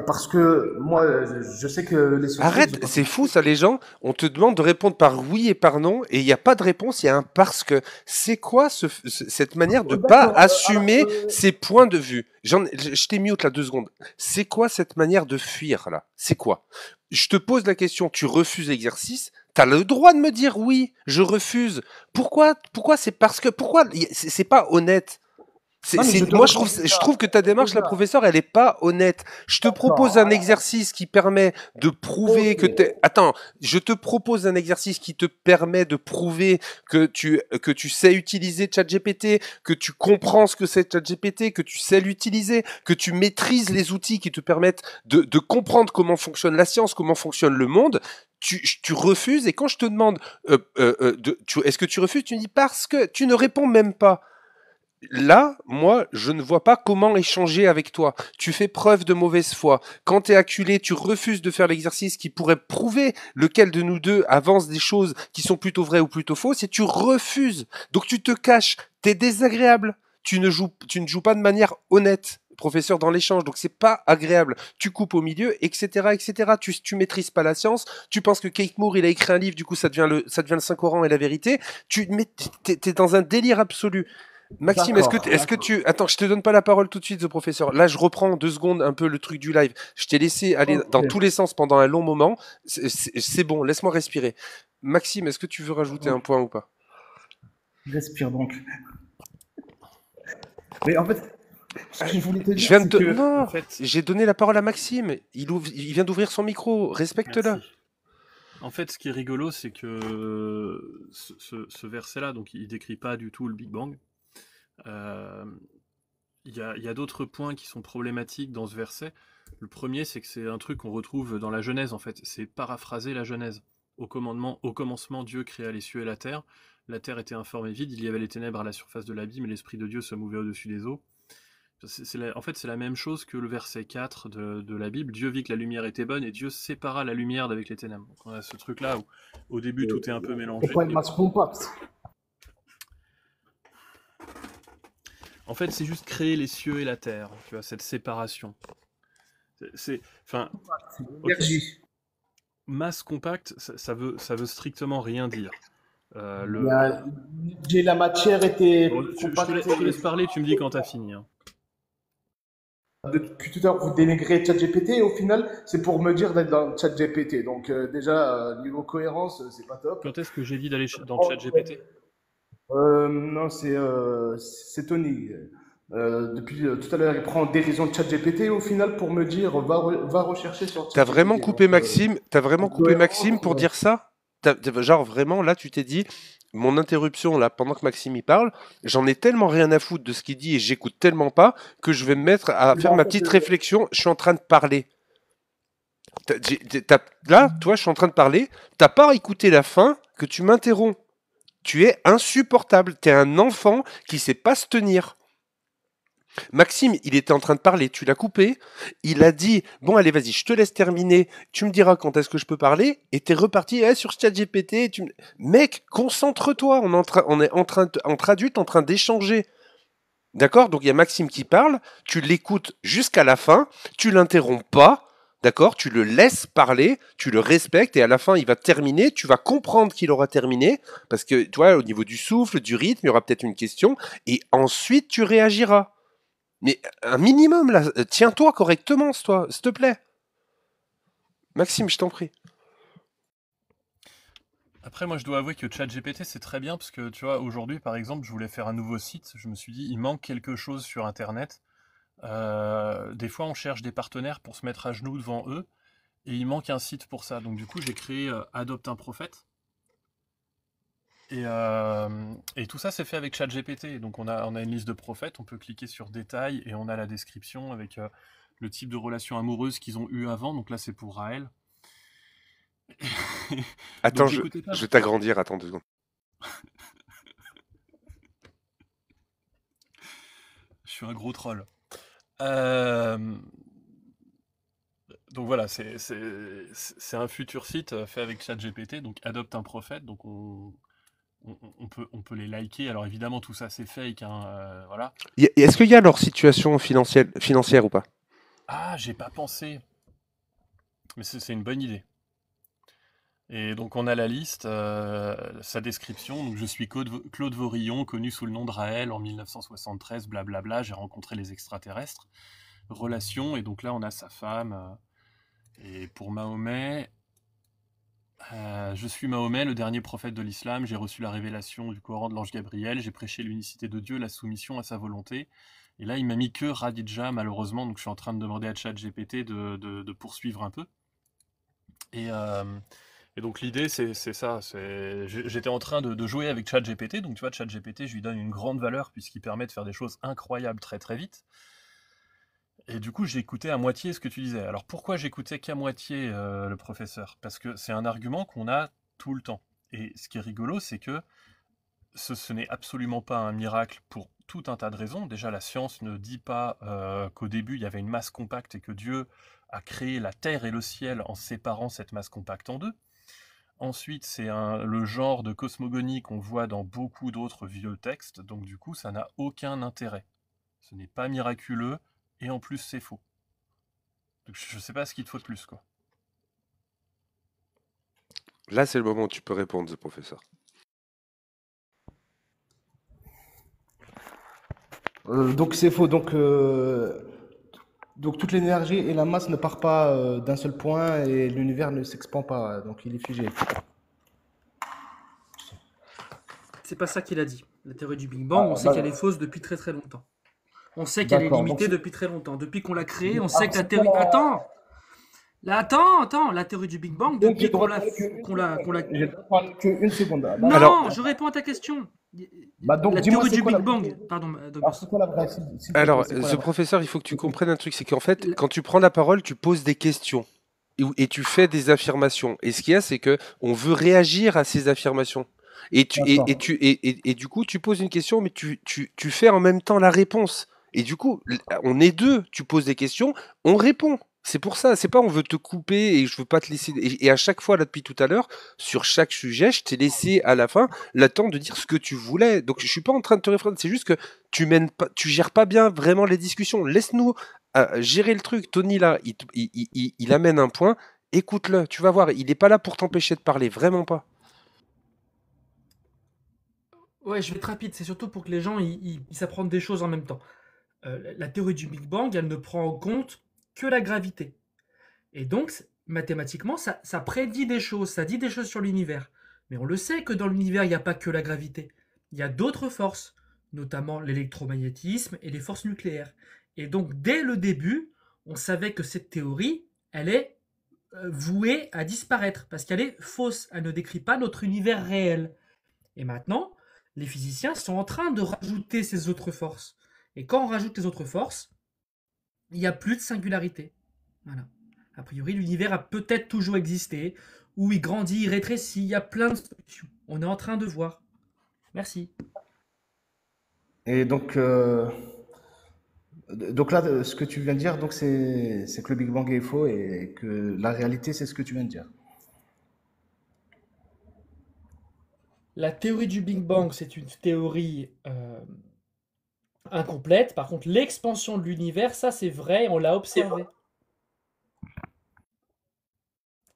Parce que moi, je sais que les scientifiques, Arrête, c'est fou ça les gens. On te demande de répondre par oui et par non et il n'y a pas de réponse, il y a un parce que. C'est quoi cette manière de pas D'accord. assumer ses points de vue? Je t'ai mute là 2 secondes. C'est quoi cette manière de fuir là? C'est quoi? Je te pose la question, tu refuses l'exercice, t'as le droit de me dire oui, je refuse. Pourquoi c'est parce que pourquoi c'est pas honnête? Non, mais je te Moi, réponds je trouve que ta démarche, la déjà. professeure, elle est pas honnête. Je te propose un D'accord. exercice qui permet de prouver que Ok. Attends, je te propose un exercice qui te permet de prouver que tu sais utiliser ChatGPT, que tu comprends ce que c'est ChatGPT, que tu sais l'utiliser, que tu maîtrises les outils qui te permettent de comprendre comment fonctionne la science, comment fonctionne le monde. Tu refuses et quand je te demande est-ce que tu refuses, tu me dis parce que tu ne réponds même pas. Là, moi, je ne vois pas comment échanger avec toi. Tu fais preuve de mauvaise foi. Quand tu es acculé, tu refuses de faire l'exercice qui pourrait prouver lequel de nous deux avance des choses qui sont plutôt vraies ou plutôt fausses, et tu refuses. Donc tu te caches, tu es désagréable. Tu ne joues pas de manière honnête, professeur, dans l'échange, donc c'est pas agréable. Tu coupes au milieu, etc., etc. Tu maîtrises pas la science. Tu penses que Kate Moore, il a écrit un livre, du coup ça devient le Saint-Coran et la vérité. T'es dans un délire absolu. Maxime, D'accord. est-ce que tu... Attends, je te donne pas la parole tout de suite, The Professeur. Là, je reprends 2 secondes un peu le truc du live. Je t'ai laissé aller Ok. dans tous les sens pendant un long moment. C'est bon, laisse-moi respirer. Maxime, est-ce que tu veux rajouter un point ou pas? Respire donc. Mais en fait, ce que je voulais te Je dire, viens de c'est te... que Non, En fait, j'ai donné la parole à Maxime. Il vient d'ouvrir son micro. Respecte-le. merci. En fait, ce qui est rigolo, c'est que ce verset-là, donc il décrit pas du tout le Big Bang. Il y a d'autres points qui sont problématiques dans ce verset. Le premier, c'est que c'est un truc qu'on retrouve dans la Genèse, en fait. C'est paraphraser la Genèse. Au commencement, Dieu créa les cieux et la terre. La terre était informe et vide. Il y avait les ténèbres à la surface de l'abîme, et l'Esprit de Dieu se mouvait au-dessus des eaux. En fait, c'est la même chose que le verset 4 de la Bible. Dieu vit que la lumière était bonne et Dieu sépara la lumière d'avec les ténèbres. Donc on a ce truc-là où au début tout est un peu mélangé. C'est pas une masse compacte. En fait, c'est juste créer les cieux et la terre, tu vois, cette séparation. Enfin, Énergie. masse compacte, ça veut strictement rien dire. La matière était Bon, je te laisse parler, tu me dis quand t'as fini. Hein. Depuis tout à l'heure, vous dénigrez ChatGPT et au final, c'est pour me dire d'être dans ChatGPT. Donc déjà, niveau cohérence, c'est pas top. Quand est-ce que j'ai dit d'aller dans ChatGPT? Non, c'est Tony. Depuis tout à l'heure, il prend en dérision de ChatGPT et au final, pour me dire, va rechercher sur ChatGPT. T'as vraiment coupé Donc, Maxime, Maxime pour dire ça? Genre vraiment, là, tu t'es dit, mon interruption, là, pendant que Maxime y parle, j'en ai tellement rien à foutre de ce qu'il dit et j'écoute tellement pas que je vais me mettre à faire ma petite réflexion. Je suis en train de parler. Là, toi, je suis en train de parler. T'as pas écouté la fin que tu m'interromps. Tu es insupportable. T'es un enfant qui sait pas se tenir. Maxime, il était en train de parler, tu l'as coupé, il a dit « Bon, allez, vas-y, je te laisse terminer, tu me diras quand est-ce que je peux parler » et t'es reparti sur ChatGPT. Mec, concentre-toi, on est entre adultes en train d'échanger. D'accord? Donc il y a Maxime qui parle, tu l'écoutes jusqu'à la fin, tu l'interromps pas, d'accord? Tu le laisses parler, tu le respectes et à la fin il va terminer, tu vas comprendre qu'il aura terminé parce que tu vois, au niveau du souffle, du rythme, il y aura peut-être une question et ensuite tu réagiras. Mais un minimum, là, tiens-toi correctement, s'il te plaît. Maxime, je t'en prie. Après, moi, je dois avouer que ChatGPT, c'est très bien, parce que, tu vois, aujourd'hui, par exemple, je voulais faire un nouveau site, je me suis dit, il manque quelque chose sur Internet. Des fois, on cherche des partenaires pour se mettre à genoux devant eux, et il manque un site pour ça. Donc, du coup, j'ai créé Adopte un prophète. Et tout ça, c'est fait avec ChatGPT. Donc, on a une liste de prophètes, on peut cliquer sur détails, et on a la description avec le type de relation amoureuse qu'ils ont eu avant. Donc là, c'est pour Raël. Attends, je vais t'agrandir, attends 2 secondes. Je suis un gros troll. Donc voilà, c'est un futur site fait avec ChatGPT, donc Adopte un prophète, donc on peut les liker. Alors évidemment, tout ça c'est fake, hein, voilà. Est-ce qu'il y a leur situation financière ou pas? Ah, j'ai pas pensé. Mais c'est une bonne idée. Et donc on a la liste, sa description. Donc je suis Claude Vorillon, connu sous le nom de Raël en 1973, blablabla. J'ai rencontré les extraterrestres. Relation, et donc là on a sa femme. Et pour Mahomet, je suis Mahomet, le dernier prophète de l'islam. J'ai reçu la révélation du Coran de l'ange Gabriel. J'ai prêché l'unicité de Dieu, la soumission à sa volonté. Et là il m'a mis que Radija malheureusement. Donc je suis en train de demander à ChatGPT de poursuivre un peu. Et donc l'idée c'est ça, j'étais en train de jouer avec ChatGPT, donc tu vois ChatGPT je lui donne une grande valeur puisqu'il permet de faire des choses incroyables très très vite. Et du coup j'écoutais à moitié ce que tu disais. Alors pourquoi j'écoutais qu'à moitié le professeur? Parce que c'est un argument qu'on a tout le temps. Et ce qui est rigolo c'est que ce n'est absolument pas un miracle pour tout un tas de raisons. Déjà la science ne dit pas qu'au début il y avait une masse compacte et que Dieu a créé la terre et le ciel en séparant cette masse compacte en deux. Ensuite, c'est le genre de cosmogonie qu'on voit dans beaucoup d'autres vieux textes, donc du coup, ça n'a aucun intérêt. Ce n'est pas miraculeux, et en plus, c'est faux. Donc, je ne sais pas ce qu'il te faut de plus, quoi. Là, c'est le moment où tu peux répondre, professeur. Donc c'est faux. Donc toute l'énergie et la masse ne part pas d'un seul point et l'univers ne s'expand pas. Donc il est figé. C'est pas ça qu'il a dit. La théorie du Big Bang, on sait qu'elle est fausse depuis très très longtemps. On sait qu'elle est limitée depuis très longtemps. Depuis qu'on l'a créée, on sait que la théorie... Attends, la théorie du Big Bang, depuis qu'on l'a... J'ai parlé qu'une seconde. Non, alors, je réponds à ta question. Donc, la théorie du Big Bang. Pardon. Alors, c'est quoi la vraie? Alors, ce professeur, il faut que tu comprennes un truc, c'est qu'en fait, quand tu prends la parole, tu poses des questions et tu fais des affirmations. Et ce qu'il y a, c'est que on veut réagir à ces affirmations. Et du coup, tu poses une question, mais tu fais en même temps la réponse. Et du coup, on est deux, tu poses des questions, on répond. C'est pour ça, c'est pas on veut te couper et je veux pas te laisser. Et à chaque fois, là, depuis tout à l'heure, sur chaque sujet, je t'ai laissé à la fin le temps de dire ce que tu voulais. Donc je suis pas en train de te réfréner, c'est juste que tu gères pas bien vraiment les discussions. Laisse-nous gérer le truc. Tony, là, il amène un point, écoute-le, tu vas voir, il est pas là pour t'empêcher de parler, vraiment pas. Ouais, je vais être rapide, c'est surtout pour que les gens ils s'apprennent des choses en même temps. La théorie du Big Bang, elle ne prend en compte que la gravité. Et donc, mathématiquement, ça prédit des choses, ça dit des choses sur l'univers. Mais on le sait que dans l'univers, il n'y a pas que la gravité. Il y a d'autres forces, notamment l'électromagnétisme et les forces nucléaires. Et donc, dès le début, on savait que cette théorie, elle est vouée à disparaître, parce qu'elle est fausse, elle ne décrit pas notre univers réel. Et maintenant, les physiciens sont en train de rajouter ces autres forces. Et quand on rajoute les autres forces, il n'y a plus de singularité. Voilà. A priori, l'univers a peut-être toujours existé, ou il grandit, il rétrécit, il y a plein de solutions. On est en train de voir. Merci. Et donc là, ce que tu viens de dire, donc c'est que le Big Bang est faux et que la réalité, c'est ce que tu viens de dire. La théorie du Big Bang, c'est une théorie incomplète. Par contre, l'expansion de l'univers, ça c'est vrai, on l'a observé.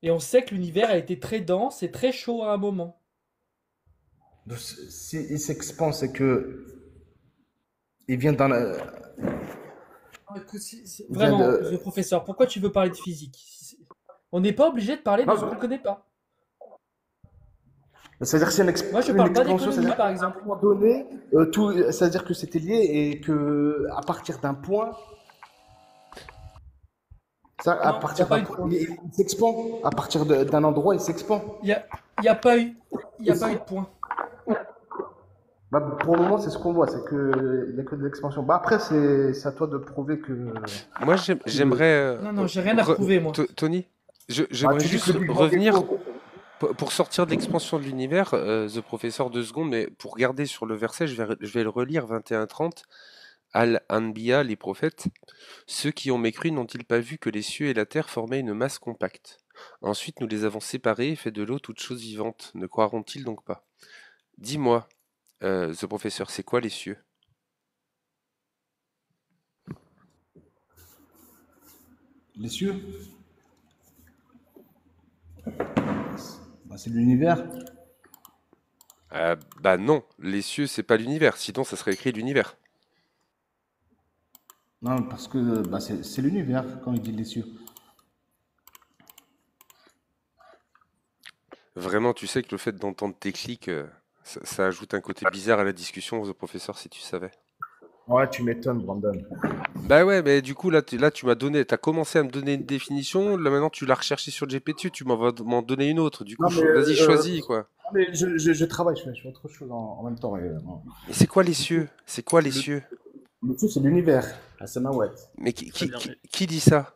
Et on sait que l'univers a été très dense et très chaud à un moment. Donc, s'il s'expand, c'est que il vient dans la... il vient Vraiment, de... professeur, pourquoi tu veux parler de physique? On n'est pas obligé de parler de Non, ce qu'on ne connaît pas. C'est-à-dire que c'est Moi, je une parle pas expansion, d'économie, c'est-à-dire par qu'à un exemple. moment donné, c'est-à-dire que c'était lié et que à partir d'un point, ça, à Non, il n'y a partir pas d'un eu de point, point. il s'expand. À partir d'un endroit, il s'expand. Il y a pas eu, il y a pas eu de point. Bah, pour le moment, c'est ce qu'on voit, c'est que il y a que de l'expansion. Bah après, c'est à toi de prouver que. Moi, j'aimerais. Non, j'ai rien à prouver, moi. Tony, Bah, j'aimerais tu dis juste que le Big Bang est revenir. faux. Pour sortir de l'expansion de l'univers, The Professor 2 secondes, mais pour garder sur le verset, je vais le relire 21-30. Al-Anbiya, les prophètes. Ceux qui ont mécru n'ont-ils pas vu que les cieux et la terre formaient une masse compacte? Ensuite, nous les avons séparés et fait de l'eau toute chose vivante. Ne croiront-ils donc pas? Dis-moi, The Professor, c'est quoi les cieux? Les cieux, bah, c'est l'univers. Bah non, les cieux, c'est pas l'univers. Sinon, ça serait écrit l'univers. Non, parce que bah, c'est l'univers quand il dit les cieux. Vraiment, tu sais que le fait d'entendre tes clics, ça ajoute un côté bizarre à la discussion, The Professor, si tu savais. Ouais, tu m'étonnes, Brandon. Bah ouais, mais du coup, là, tu m'as donné, t'as commencé à me donner une définition, là maintenant tu l'as recherché sur GPT, tu vas m'en donner une autre. Du coup, Non, mais vas-y, choisis, quoi. mais je travaille, je fais autre chose en même temps. Mais c'est quoi les cieux? C'est quoi les cieux? Le cieux, c'est l'univers. Ah, c'est Mawet. Mais Très bien, mais- qui dit ça?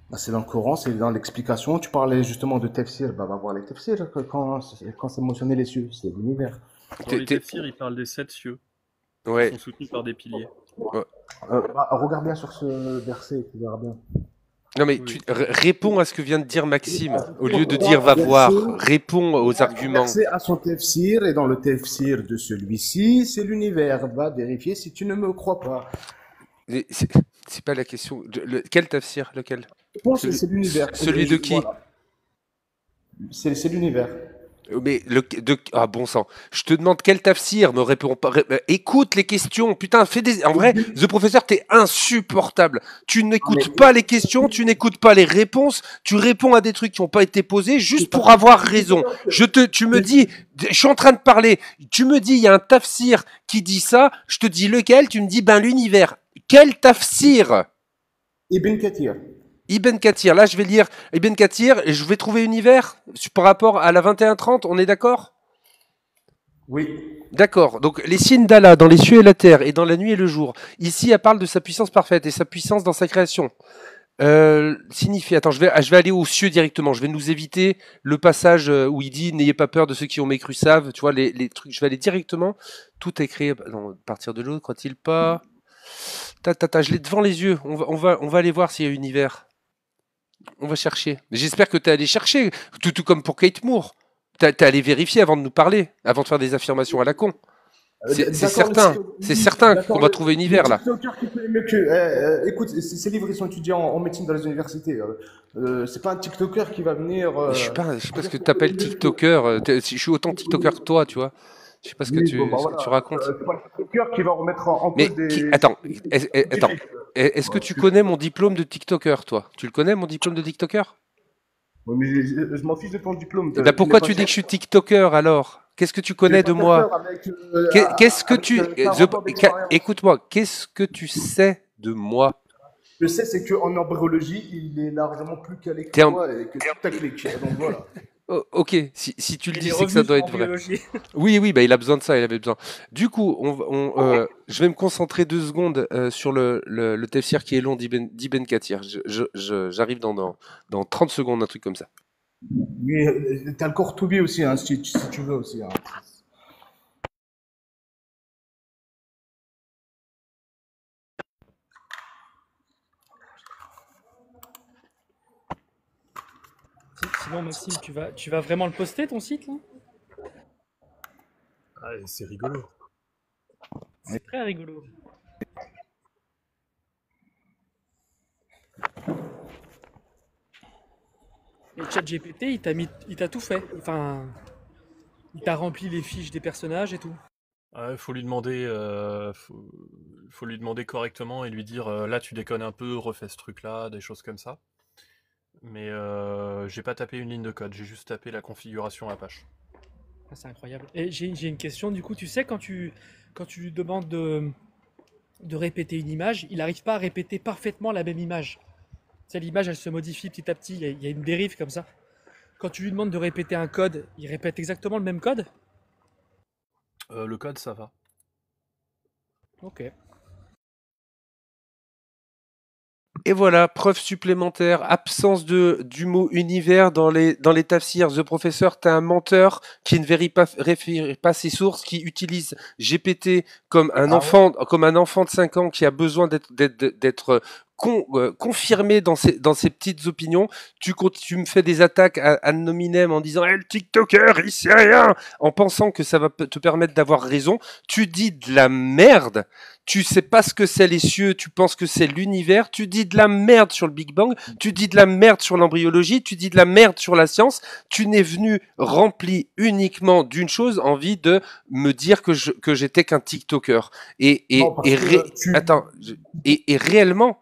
Bah, c'est dans le Coran, c'est dans l'explication. Tu parlais justement de tafsir, bah, va voir les tafsirs quand c'est mentionné les cieux, c'est l'univers. Dans les tafsirs, il parle des 7 cieux, qui Ouais. sont soutenus par des piliers. Bah, regarde bien sur ce verset, tu verras bien. Non mais Oui. réponds à ce que vient de dire Maxime, au lieu de dire va voir. Réponds aux arguments. Verset à son tafsir, et dans le tafsir de celui-ci, c'est l'univers. Va vérifier si tu ne me crois pas. Mais c'est pas la question. Quel tafsir? Lequel? Je pense que Celui- c'est l'univers. celui de qui? Voilà. C'est l'univers. Mais ah bon sang, je te demande quel tafsir, me réponds pas. Écoute les questions, putain, fais des. En vrai, The Professor, t'es insupportable. Tu n'écoutes pas les questions, tu n'écoutes pas les réponses, tu réponds à des trucs qui n'ont pas été posés juste pour avoir raison. Tu me dis, je suis en train de parler, tu me dis, il y a un tafsir qui dit ça, je te dis lequel, tu me dis, ben l'univers. Quel tafsir? Ibn Kathir. Ibn Kathir, là je vais lire Ibn Kathir et je vais trouver univers par rapport à la 21-30, on est d'accord? Oui. D'accord, donc les signes d'Allah dans les cieux et la terre et dans la nuit et le jour. Ici, elle parle de sa puissance parfaite et sa puissance dans sa création. Signifie, attends, je vais aller aux cieux directement. Je vais nous éviter le passage où il dit n'ayez pas peur de ceux qui ont mécru savent. Tu vois, les trucs, je vais aller directement. Tout est créé à partir de l'eau, croit-il pas? Je l'ai devant les yeux. On va aller voir s'il y a univers. On va chercher. Mais j'espère que tu es allé chercher, tout comme pour Kate Moore. T'es allé vérifier avant de nous parler, avant de faire des affirmations à la con. C'est certain qu'on va trouver univers là. Écoute, ces livres ils sont étudiés en médecine dans les universités. C'est pas un TikToker qui va venir. Je sais pas ce que tu appelles TikToker. Je suis autant TikToker que toi, tu vois. Je sais pas ce que tu racontes. C'est pas un TikToker qui va remettre en Mais cause des. attends, est-ce que tu connais mon diplôme de TikToker, toi? Tu le connais, mon diplôme de TikToker? Ouais, mais je m'en fiche de ton diplôme. Bah pourquoi tu dis que je suis TikToker alors? Qu'est-ce que tu connais de moi? Qu'est-ce que tu... Écoute-moi, qu'est-ce que tu sais de moi? Je sais, c'est qu'en embryologie, il est largement plus calé que moi et que ta clique. Donc voilà. Oh, ok, si tu le dis, Il est c'est que ça revenu doit sur être vrai. embryologie. Oui, bah, il a besoin de ça, il avait besoin. Du coup, je vais me concentrer 2 secondes sur le tafsir qui est long d'Ibn Kathir. J'arrive dans 30 secondes, un truc comme ça. Mais t'as le Courtoubi aussi, hein, si tu veux aussi. Hein. Sinon, Maxime, tu vas vraiment le poster, ton site, là? Ah, c'est rigolo. C'est très rigolo. Et ChatGPT, il t'a tout fait. Enfin, il t'a rempli les fiches des personnages et tout. Ouais, faut lui demander correctement et lui dire là tu déconnes un peu, refais ce truc-là, des choses comme ça. Mais j'ai pas tapé une ligne de code, j'ai juste tapé la configuration Apache. Ah, c'est incroyable. Et j'ai une question, du coup, tu sais, quand tu lui demandes de répéter une image, il n'arrive pas à répéter parfaitement la même image. Tu sais, l'image, elle se modifie petit à petit, il y a une dérive comme ça. Quand tu lui demandes de répéter un code, il répète exactement le même code? Le code, ça va. Ok. Et voilà, preuve supplémentaire, absence du mot univers dans les tafsirs. The Professor, t'es un menteur qui ne vérifie pas ses sources, qui utilise GPT comme un enfant de 5 ans qui a besoin d'être confirmé dans ses petites opinions. Tu me fais des attaques ad nominem en disant le TikToker, il sait rien, en pensant que ça va te permettre d'avoir raison. Tu dis de la merde. Tu sais pas ce que c'est les cieux, tu penses que c'est l'univers, tu dis de la merde sur le Big Bang, tu dis de la merde sur l'embryologie, tu dis de la merde sur la science, tu n'es venu rempli uniquement d'une chose, envie de me dire que j'étais qu'un TikToker. Et réellement,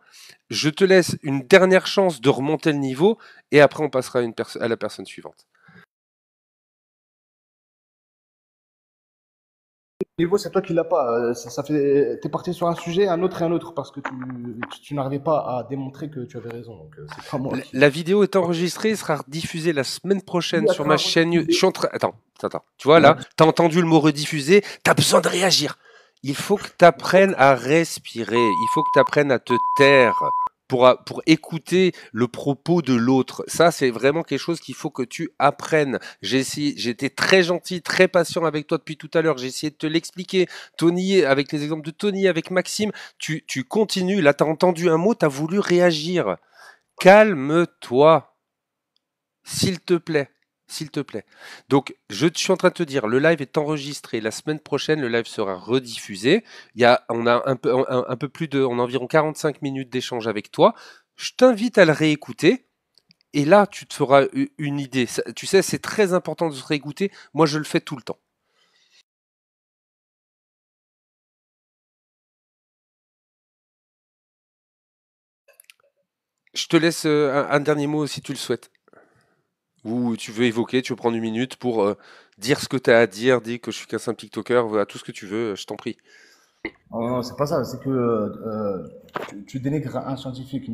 je te laisse une dernière chance de remonter le niveau et après on passera à la personne suivante. Niveau, c'est toi qui l'as pas. T'es parti sur un sujet, un autre et un autre parce que tu n'arrivais pas à démontrer que tu avais raison. Donc c'est pas moi. La vidéo est enregistrée et sera diffusée la semaine prochaine sur ma chaîne. Je suis en train... Attends. Tu vois là, t'as entendu le mot rediffusé, t'as besoin de réagir. Il faut que t'apprennes à respirer. Il faut que t'apprennes à te taire pour écouter le propos de l'autre. Ça, c'est vraiment quelque chose qu'il faut que tu apprennes. J'ai été très gentil, très patient avec toi depuis tout à l'heure. J'ai essayé de te l'expliquer. Tony, avec les exemples de Tony, avec Maxime, tu continues. Là, t'as entendu un mot, t'as voulu réagir. Calme-toi. S'il te plaît. S'il te plaît. Donc, je suis en train de te dire, le live est enregistré. La semaine prochaine, le live sera rediffusé. On a on a environ 45 minutes d'échange avec toi. Je t'invite à le réécouter. Et là, tu te feras une idée. Tu sais, c'est très important de se réécouter. Moi, je le fais tout le temps. Je te laisse un dernier mot si tu le souhaites. Ou tu veux évoquer, tu veux prendre une minute pour dire ce que tu as à dire, dire que je suis qu'un simple TikToker, voilà, tout ce que tu veux, je t'en prie. Non, c'est pas ça, c'est que tu dénigres un scientifique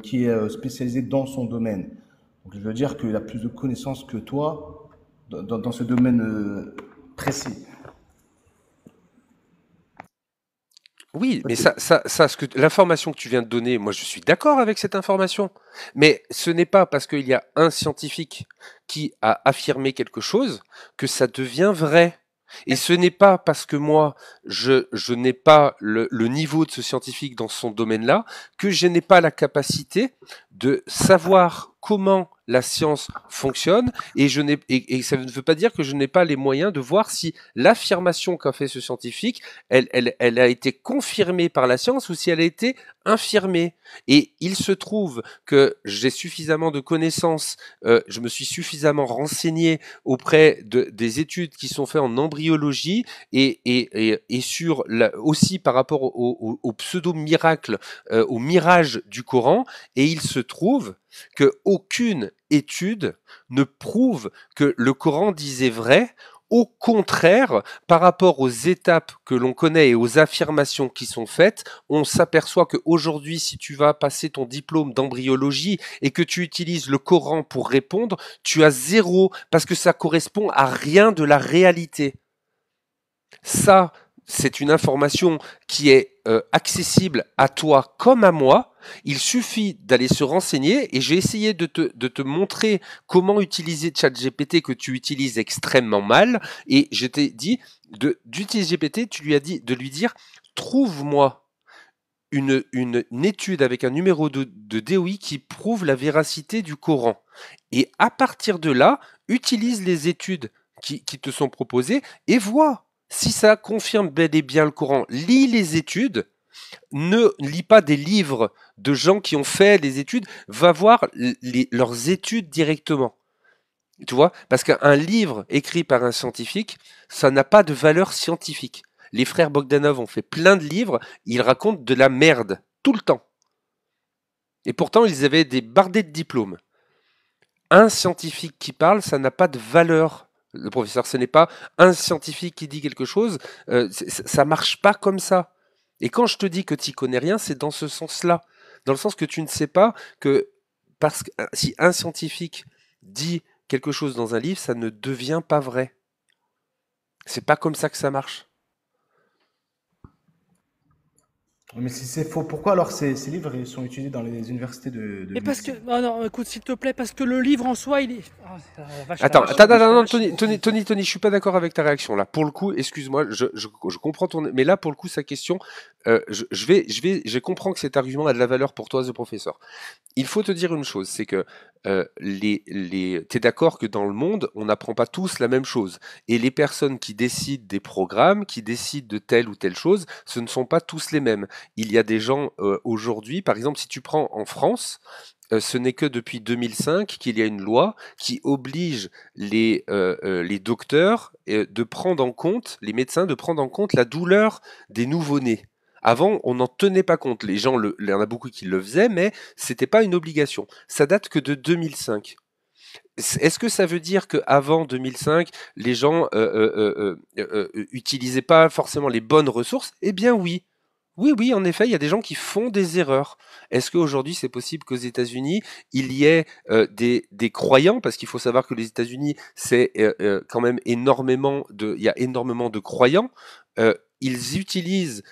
qui est spécialisé dans son domaine. Donc je veux dire qu'il a plus de connaissances que toi dans ce domaine précis. Oui, mais l'information que tu viens de donner, moi je suis d'accord avec cette information. Mais ce n'est pas parce qu'il y a un scientifique qui a affirmé quelque chose que ça devient vrai. Et ce n'est pas parce que moi, je n'ai pas le niveau de ce scientifique dans son domaine-là, que je n'ai pas la capacité de savoir comment la science fonctionne, et ça ne veut pas dire que je n'ai pas les moyens de voir si l'affirmation qu'a fait ce scientifique, elle a été confirmée par la science ou si elle a été infirmée. Et il se trouve que j'ai suffisamment de connaissances, je me suis suffisamment renseigné auprès des études qui sont faites en embryologie et sur aussi par rapport au pseudo-miracle, au mirage du Coran, et il se trouve qu'aucune étude ne prouve que le Coran disait vrai. Au contraire, par rapport aux étapes que l'on connaît et aux affirmations qui sont faites, on s'aperçoit qu'aujourd'hui, si tu vas passer ton diplôme d'embryologie et que tu utilises le Coran pour répondre, tu as 0 parce que ça correspond à rien de la réalité. Ça, c'est une information qui est accessible à toi comme à moi. Il suffit d'aller se renseigner et j'ai essayé de te montrer comment utiliser ChatGPT que tu utilises extrêmement mal. Et je t'ai dit d'utiliser GPT, tu lui as dit de lui dire trouve-moi une étude avec un numéro de DOI qui prouve la véracité du Coran. Et à partir de là, utilise les études qui te sont proposées et vois si ça confirme bel et bien le Coran. Lis les études, ne lis pas des livres de gens qui ont fait les études, va voir leurs études directement. Tu vois, parce qu'un livre écrit par un scientifique, ça n'a pas de valeur scientifique. Les frères Bogdanov ont fait plein de livres, ils racontent de la merde, tout le temps. Et pourtant, ils avaient des bardés de diplômes. Un scientifique qui parle, ça n'a pas de valeur. Le professeur, ce n'est pas un scientifique qui dit quelque chose, ça marche pas comme ça. Et quand je te dis que tu n'y connais rien, c'est dans ce sens-là. Dans le sens que tu ne sais pas que parce que si un scientifique dit quelque chose dans un livre, ça ne devient pas vrai. C'est pas comme ça que ça marche. Mais si c'est faux, pourquoi alors ces livres ils sont étudiés dans les universités de Mais parce que. médecine? Non, non, écoute, s'il te plaît, parce que le livre en soi, il est. Ah, la vache, la Attends, vache, attends, la vache, la non, vache. Tony, je suis pas d'accord avec ta réaction là. Pour le coup, excuse-moi, je comprends ton, mais là pour le coup sa question, je comprends que cet argument a de la valeur pour toi, The Professor. Il faut te dire une chose, c'est que t'es d'accord que dans le monde, on n'apprend pas tous la même chose. Et les personnes qui décident des programmes, qui décident de telle ou telle chose, ce ne sont pas tous les mêmes. Il y a des gens aujourd'hui, par exemple, si tu prends en France, ce n'est que depuis 2005 qu'il y a une loi qui oblige les docteurs de prendre en compte, les médecins de prendre en compte la douleur des nouveau-nés. Avant, on n'en tenait pas compte. Les gens, il y en a beaucoup qui le faisaient, mais c'était pas une obligation. Ça date que de 2005. Est-ce que ça veut dire qu'avant 2005, les gens utilisaient pas forcément les bonnes ressources? Eh bien oui. Oui, en effet, il y a des gens qui font des erreurs. Est-ce qu'aujourd'hui, c'est possible qu'aux États-Unis, il y ait des croyants? Parce qu'il faut savoir que les États-Unis, c'est quand même énormément il y a énormément de croyants. Ils utilisent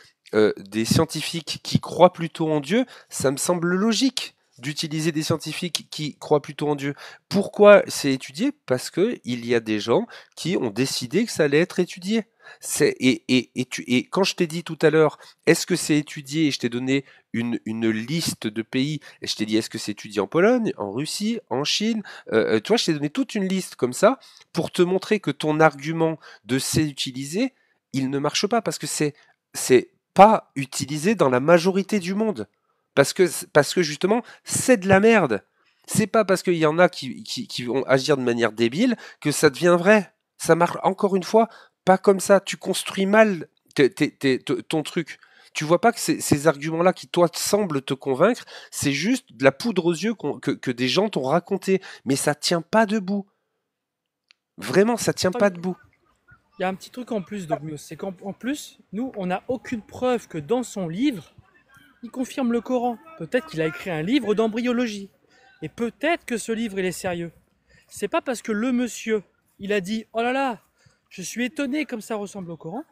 des scientifiques qui croient plutôt en Dieu. Ça me semble logique d'utiliser des scientifiques qui croient plutôt en Dieu. Pourquoi c'est étudié? Parce que il y a des gens qui ont décidé que ça allait être étudié. Et quand je t'ai dit tout à l'heure, est-ce que c'est étudié, et je t'ai donné une liste de pays, et je t'ai dit, est-ce que c'est étudié en Pologne, en Russie, en Chine, tu vois, je t'ai donné toute une liste comme ça pour te montrer que ton argument de c'est utilisé, il ne marche pas parce que c'est pas utilisé dans la majorité du monde. Parce que justement, c'est de la merde. C'est pas parce qu'il y en a qui vont agir de manière débile que ça devient vrai. Ça marche encore une fois pas comme ça. Tu construis mal ton truc. Tu vois pas que ces arguments-là qui, toi, semblent te convaincre, c'est juste de la poudre aux yeux que des gens t'ont raconté. Mais ça tient pas debout. Vraiment, ça tient pas debout. Il y a un petit truc en plus, Dogmios, c'est qu'en plus, nous, on n'a aucune preuve que dans son livre, il confirme le Coran. Peut-être qu'il a écrit un livre d'embryologie. Et peut-être que ce livre, il est sérieux. C'est pas parce que le monsieur, il a dit « Oh là là, je suis étonné comme ça ressemble au Coran »,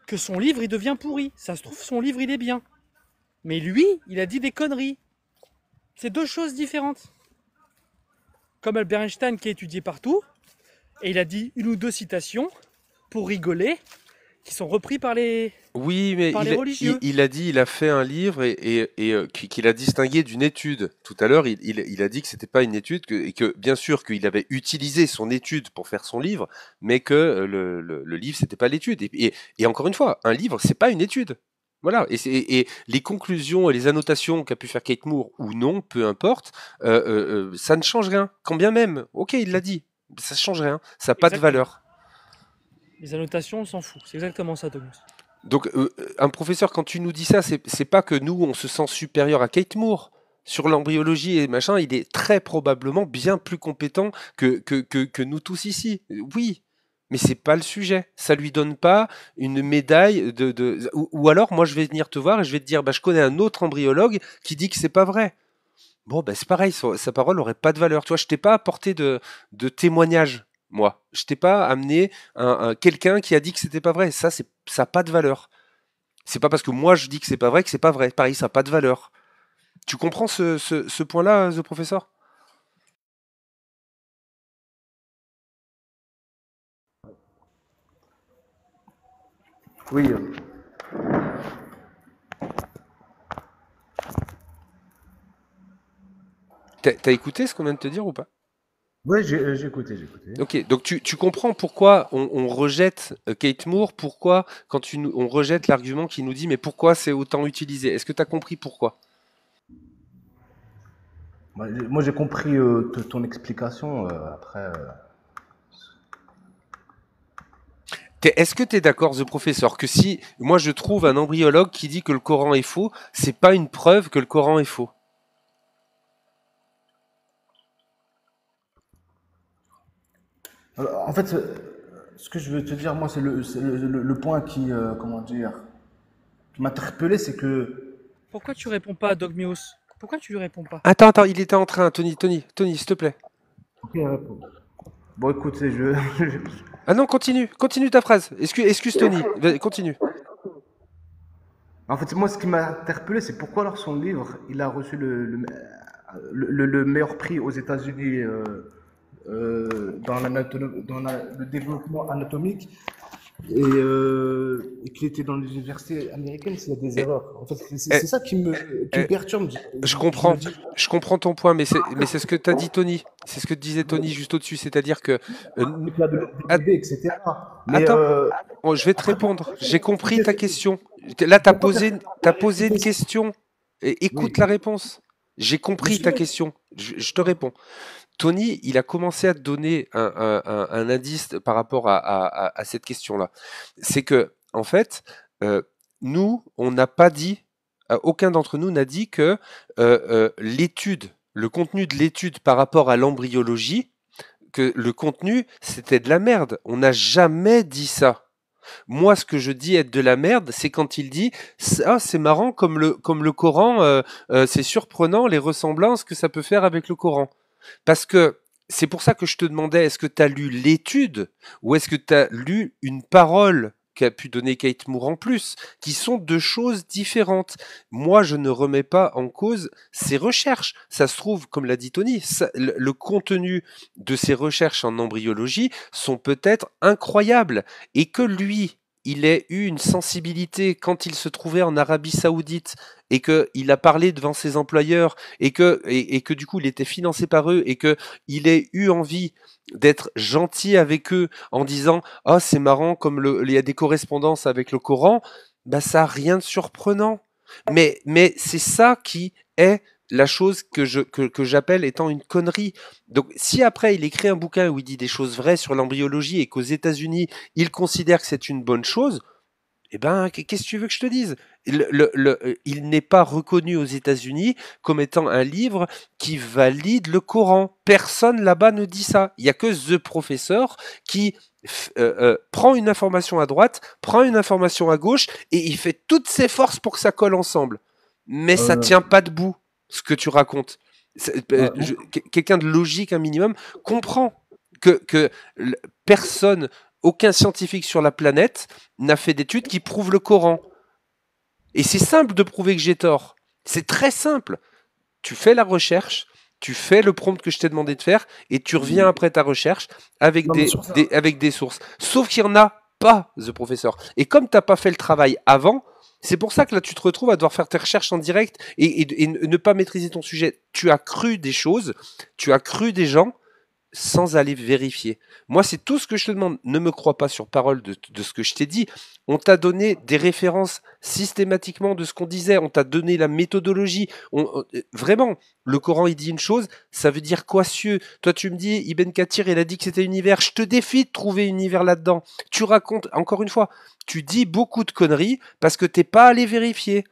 que son livre, il devient pourri. Ça se trouve, son livre, il est bien. Mais lui, il a dit des conneries. C'est deux choses différentes. Comme Albert Einstein qui est étudié partout, et il a dit une ou deux citations, pour rigoler qui sont repris par les Oui, mais par les religieux. il a dit, il a fait un livre qu'il a distingué d'une étude. Tout à l'heure, il a dit que c'était pas une étude, et que bien sûr qu'il avait utilisé son étude pour faire son livre, mais que le livre c'était pas l'étude. Et encore une fois, un livre c'est pas une étude. Voilà. Et les conclusions et les annotations qu'a pu faire Kate Moore ou non, peu importe, ça ne change rien. Quand bien même, ok, il l'a dit, ça change rien, ça n'a pas de Exactement. valeur. Les annotations, on s'en fout. C'est exactement ça, Douglas. Donc, un professeur, quand tu nous dis ça, c'est pas que nous, on se sent supérieur à Kate Moore. Sur l'embryologie et machin, il est très probablement bien plus compétent que nous tous ici. Oui, mais c'est pas le sujet. Ça lui donne pas une médaille ou alors, moi, je vais venir te voir et je vais te dire, bah, je connais un autre embryologue qui dit que c'est pas vrai. Bon, bah, c'est pareil, sa parole aurait pas de valeur. Tu vois, je t'ai pas apporté de témoignage. Moi, je t'ai pas amené quelqu'un qui a dit que c'était pas vrai. Ça n'a pas de valeur. C'est pas parce que moi je dis que c'est pas vrai que c'est pas vrai. Pareil, ça n'a pas de valeur. Tu comprends ce point-là, The Professor? Oui, T'as écouté ce qu'on vient de te dire ou pas? ouais, j'ai écouté, j'ai écouté. Ok, donc tu comprends pourquoi on rejette Kate Moore, pourquoi quand on rejette l'argument qui nous dit mais pourquoi c'est autant utilisé? Est-ce que tu as compris pourquoi? Moi, j'ai compris ton explication. Après, Est-ce que tu es d'accord, The Professor, que si moi je trouve un embryologue qui dit que le Coran est faux, c'est pas une preuve que le Coran est faux? en fait, ce que je veux te dire, moi, c'est le point qui, comment dire, qui m'a interpellé, c'est que. Pourquoi tu réponds pas à Dogmios? Pourquoi tu lui réponds pas? Attends, il était en train, Tony, s'il te plaît. Ok, bon, écoutez, Ah non, continue ta phrase. Excuse Tony, continue. En fait, moi, ce qui m'a interpellé, c'est pourquoi, alors, son livre, il a reçu le meilleur prix aux États-Unis dans le développement anatomique et qu'il était dans les universités américaines, s'il y a des Et- erreurs. En fait, c'est ça qui me perturbe. Je Me comprends, dis, je comprends ton point, mais c'est ce que t'as dit Tony. C'est ce que disait Tony juste au-dessus, c'est-à-dire que avec la de att- l'idée, etc. Mais attends, oh, je vais te après, répondre. J'ai compris ta question. Là, t'as posé une question. Et écoute oui, la réponse. J'ai je compris suis ta question. Je te réponds. Tony, il a commencé à te donner un indice par rapport à cette question-là. C'est que, en fait, euh, nous, on n'a pas dit, aucun d'entre nous n'a dit que l'étude, le contenu de l'étude par rapport à l'embryologie, que le contenu, c'était de la merde. On n'a jamais dit ça. Moi, ce que je dis être de la merde, c'est quand il dit ah, c'est marrant comme le Coran, c'est surprenant les ressemblances que ça peut faire avec le Coran. Parce que c'est pour ça que je te demandais, est-ce que tu as lu l'étude ou est-ce que tu as lu une parole qu'a pu donner Kate Moore en plus, qui sont deux choses différentes. Moi, je ne remets pas en cause ses recherches. Ça se trouve, comme l'a dit Tony, le contenu de ses recherches en embryologie sont peut-être incroyables et que lui, il ait eu une sensibilité quand il se trouvait en Arabie Saoudite et qu'il a parlé devant ses employeurs et que du coup il était financé par eux et qu'il ait eu envie d'être gentil avec eux en disant «Oh c'est marrant comme il y a des correspondances avec le Coran», bah ça n'a rien de surprenant. Mais c'est ça qui est la chose que j'appelle étant une connerie. Donc si après il écrit un bouquin où il dit des choses vraies sur l'embryologie et qu'aux États-Unis il considère que c'est une bonne chose, eh ben, qu'est-ce que tu veux que je te dise? Il n'est pas reconnu aux États-Unis comme étant un livre qui valide le Coran. Personne là-bas ne dit ça. Il n'y a que The Professor qui prend une information à droite, prend une information à gauche, et il fait toutes ses forces pour que ça colle ensemble. Mais ça euh, tient pas debout, ce que tu racontes. euh, Quelqu'un de logique un minimum comprend que personne, aucun scientifique sur la planète n'a fait d'études qui prouvent le Coran. Et c'est simple de prouver que j'ai tort. C'est très simple. Tu fais la recherche, tu fais le prompt que je t'ai demandé de faire, et tu reviens après ta recherche avec non, mais sur ça, avec des sources. Sauf qu'il y en a pas The Professor. Et comme t'as pas fait le travail avant, c'est pour ça que là tu te retrouves à devoir faire tes recherches en direct et ne pas maîtriser ton sujet. Tu as cru des choses, tu as cru des gens sans aller vérifier. Moi, c'est tout ce que je te demande. Ne me crois pas sur parole de ce que je t'ai dit. On t'a donné des références systématiquement de ce qu'on disait. On t'a donné la méthodologie. Vraiment, le Coran, il dit une chose, ça veut dire quoi cieux? Toi, tu me dis, Ibn Kathir, il a dit que c'était univers. Je te défie de trouver univers là-dedans. Tu racontes, encore une fois, tu dis beaucoup de conneries parce que t'es pas allé vérifier.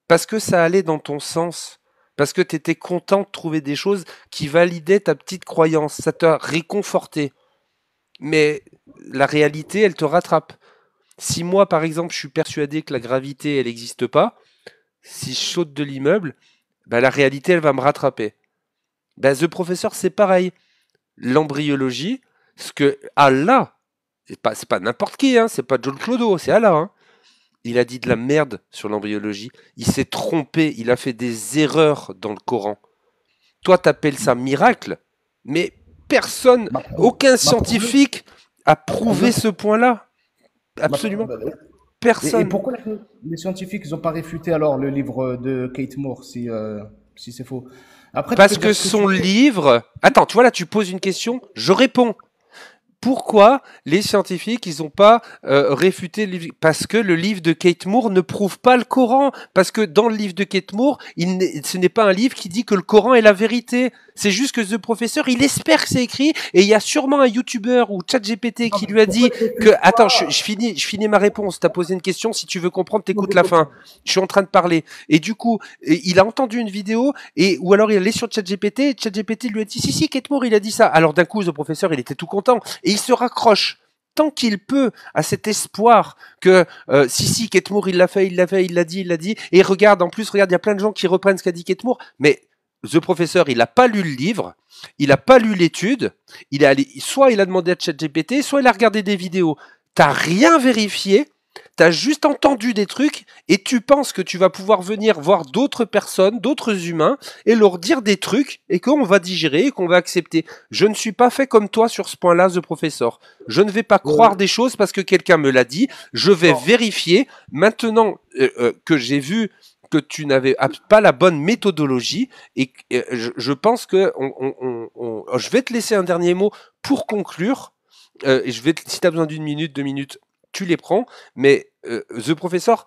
Parce que ça allait dans ton sens. Parce que tu étais content de trouver des choses qui validaient ta petite croyance. Ça t'a réconforté. Mais la réalité, elle te rattrape. Si moi, par exemple, je suis persuadé que la gravité, elle n'existe pas, si je saute de l'immeuble, bah, la réalité, elle va me rattraper. Bah, The Professor, c'est pareil. L'embryologie, ce que Allah, c'est pas n'importe qui, hein, c'est pas John Clodo, c'est Allah, hein. Il a dit de la merde sur l'embryologie. Il s'est trompé. Il a fait des erreurs dans le Coran. Toi, t'appelles ça miracle, mais personne, aucun scientifique a prouvé ce point-là. Absolument. Personne. Et pourquoi les scientifiques n'ont pas réfuté alors le livre de Kate Moore si c'est faux? Après, parce que son livre... Attends, tu vois là, tu poses une question, je réponds. Pourquoi les scientifiques, ils n'ont pas réfuté le livre? Parce que le livre de Kate Moore ne prouve pas le Coran. Parce que dans le livre de Kate Moore, ce n'est pas un livre qui dit que le Coran est la vérité. C'est juste que The Professor, il espère que c'est écrit. Et il y a sûrement un YouTuber ou ChatGPT qui lui a dit que... Attends, je finis ma réponse. Tu as posé une question. Si tu veux comprendre, t'écoutes la fin. Je suis en train de parler. Et du coup, il a entendu une vidéo ou alors il allait sur ChatGPT et ChatGPT lui a dit si, Kate Moore, il a dit ça. Alors d'un coup, The Professor, il était tout content. Et il se raccroche tant qu'il peut à cet espoir que si Kate Moore il l'a fait, il l'a dit, et regarde, il y a plein de gens qui reprennent ce qu'a dit Kate Moore, mais The Professor, il n'a pas lu le livre, il n'a pas lu l'étude, soit il a demandé à ChatGPT, soit il a regardé des vidéos. T'as rien vérifié, t'as juste entendu des trucs et tu penses que tu vas pouvoir venir voir d'autres personnes, d'autres humains et leur dire des trucs et qu'on va digérer et qu'on va accepter. Je ne suis pas fait comme toi sur ce point-là, The Professor. Je ne vais pas croire des choses parce que quelqu'un me l'a dit. Je vais vérifier. Maintenant que j'ai vu que tu n'avais pas la bonne méthodologie et je pense que je vais te laisser un dernier mot pour conclure. Et si tu as besoin d'une minute, 2 minutes, tu les prends, mais The Professor,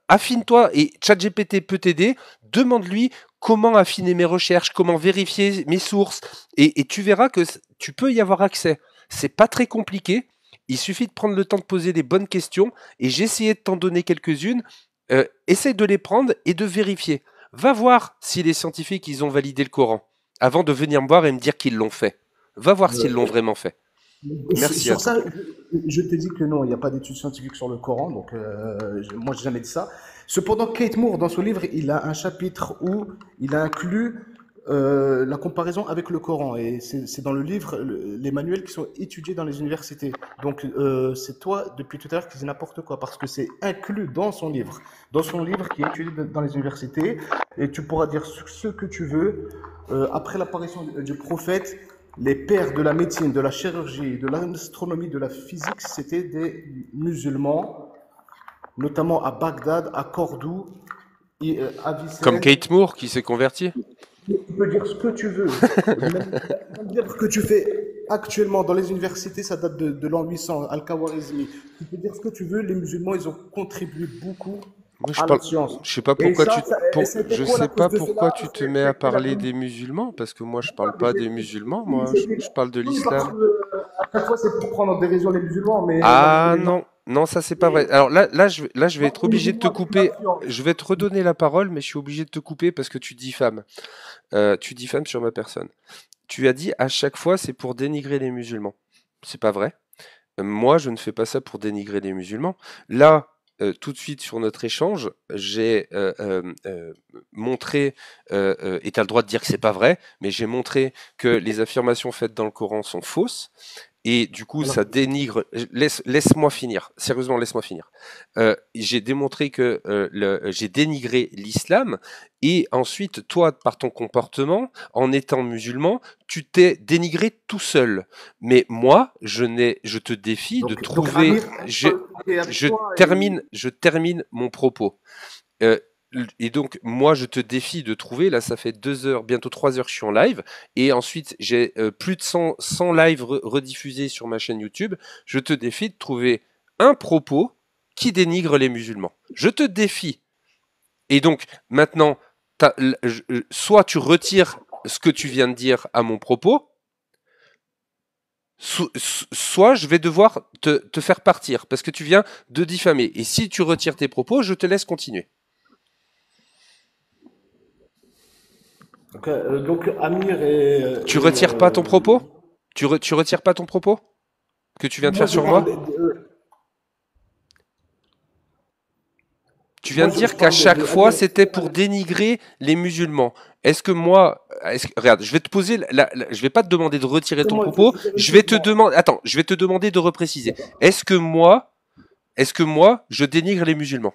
affine-toi et ChatGPT peut t'aider, demande-lui comment affiner mes recherches, comment vérifier mes sources, et tu verras que tu peux y avoir accès. C'est pas très compliqué, il suffit de prendre le temps de poser des bonnes questions, et j'ai essayé de t'en donner quelques-unes, essaye de les prendre et de vérifier. Va voir si les scientifiques, ils ont validé le Coran, avant de venir me voir et me dire qu'ils l'ont fait. Va voir s'ils l'ont vraiment fait. Merci. Sur ça, je te dis que non, il n'y a pas d'études scientifiques sur le Coran, donc moi j'ai jamais dit ça. Cependant, Kate Moore, dans son livre, il a un chapitre où il a inclus la comparaison avec le Coran, et c'est dans le livre, les manuels qui sont étudiés dans les universités. Donc c'est toi, depuis tout à l'heure, qui dis n'importe quoi, parce que c'est inclus dans son livre qui est étudié dans les universités, et tu pourras dire ce que tu veux. Après l'apparition du prophète, les pères de la médecine, de la chirurgie, de l'astronomie, de la physique, c'était des musulmans, notamment à Bagdad, à Cordoue, à Vicenne. Comme Kate Moore qui s'est convertie. Tu peux dire ce que tu veux. Même dire ce que tu fais actuellement dans les universités, ça date de l'an 800, Al-Khawarizmi. Tu peux dire ce que tu veux, les musulmans, ils ont contribué beaucoup. Moi, je sais pas pourquoi tu te mets à parler des musulmans, parce que moi je parle pas des musulmans, moi je parle de l'islam. À chaque fois c'est pour prendre en dérision les musulmans, mais non, ça c'est pas vrai. Alors là je vais être obligé de te couper. Je vais te redonner la parole, mais je suis obligé de te couper parce que tu diffames. Tu diffames sur ma personne. Tu as dit à chaque fois c'est pour dénigrer les musulmans. C'est pas vrai. Moi je ne fais pas ça pour dénigrer les musulmans. Là. Tout de suite sur notre échange, j'ai montré, et tu as le droit de dire que c'est pas vrai, mais j'ai montré que les affirmations faites dans le Coran sont fausses, Et du coup, Alors, ça dénigre. Laisse-moi finir. Sérieusement, laisse-moi finir. J'ai démontré que j'ai dénigré l'islam. Et ensuite, toi, par ton comportement, en étant musulman, tu t'es dénigré tout seul. Mais moi, je te défie de donc trouver. Amir, est avec toi et... Je termine mon propos. Euh, et donc, moi, je te défie de trouver, là, ça fait 2 heures, bientôt 3 heures que je suis en live, et ensuite, j'ai plus de 100 lives rediffusés sur ma chaîne YouTube. Je te défie de trouver un propos qui dénigre les musulmans. Je te défie. Et donc, maintenant, soit tu retires ce que tu viens de dire à mon propos, soit je vais devoir te faire partir, parce que tu viens de diffamer. Et si tu retires tes propos, je te laisse continuer. Donc Amir et... Tu retires pas ton propos? Tu retires pas ton propos que tu viens de moi, faire je sur parle moi? Tu viens de je dire qu'à parle chaque de fois, Amir. c'était pour dénigrer les musulmans. Est-ce que moi, regarde, je vais te poser, je vais pas te demander de retirer ton propos. Je vais te demander, attends, je vais te demander de repréciser. Est-ce que moi, je dénigre les musulmans?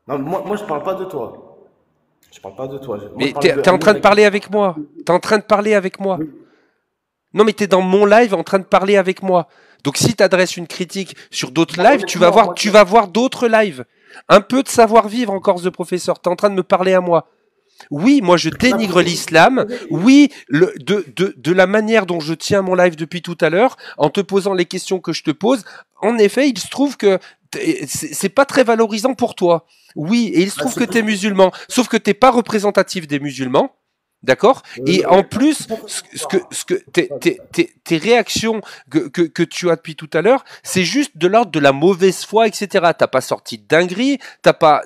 Non, moi, je parle pas de toi. Je parle pas de toi. Moi, je Mais parle de t'es en train de Amir. parler avec moi. T'es en train de parler avec moi. Oui. Non, mais t'es dans mon live en train de parler avec moi. Donc si t'adresses une critique sur d'autres Moi, lives, tu vas voir d'autres lives. Un peu de savoir-vivre encore, The Professor. T'es en train de me parler à moi. Oui, moi je dénigre l'islam. Oui, de la manière dont je tiens mon live depuis tout à l'heure, en te posant les questions que je te pose, en effet, il se trouve que c'est pas très valorisant pour toi. Oui, et il se trouve que t'es musulman. Sauf que t'es pas représentatif des musulmans. D'accord? Et en plus, tes réactions que tu as depuis tout à l'heure, c'est juste de l'ordre de la mauvaise foi, etc. T'as pas sorti de dinguerie,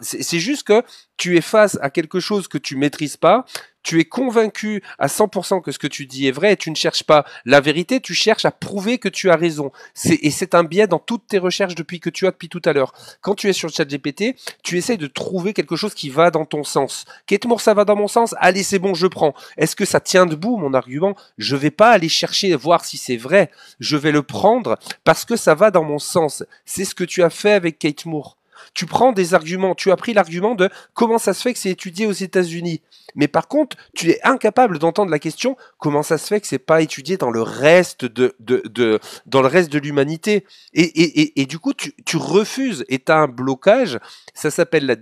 c'est juste que tu es face à quelque chose que tu maîtrises pas, tu es convaincu à 100% que ce que tu dis est vrai et tu ne cherches pas la vérité, tu cherches à prouver que tu as raison. Et c'est un biais dans toutes tes recherches depuis tout à l'heure. Quand tu es sur ChatGPT, tu essaies de trouver quelque chose qui va dans ton sens. Kate Moore, ça va dans mon sens? Allez, c'est bon, je prends. Est-ce que ça tient debout, mon argument? Je vais pas aller chercher, voir si c'est vrai. Je vais le prendre parce que ça va dans mon sens. C'est ce que tu as fait avec Kate Moore. Tu prends des arguments, tu as pris l'argument de comment ça se fait que c'est étudié aux États-Unis. Mais par contre, tu es incapable d'entendre la question comment ça se fait que c'est pas étudié dans le reste dans le reste de l'humanité. Et du coup, tu refuses et tu as un blocage. Ça s'appelle la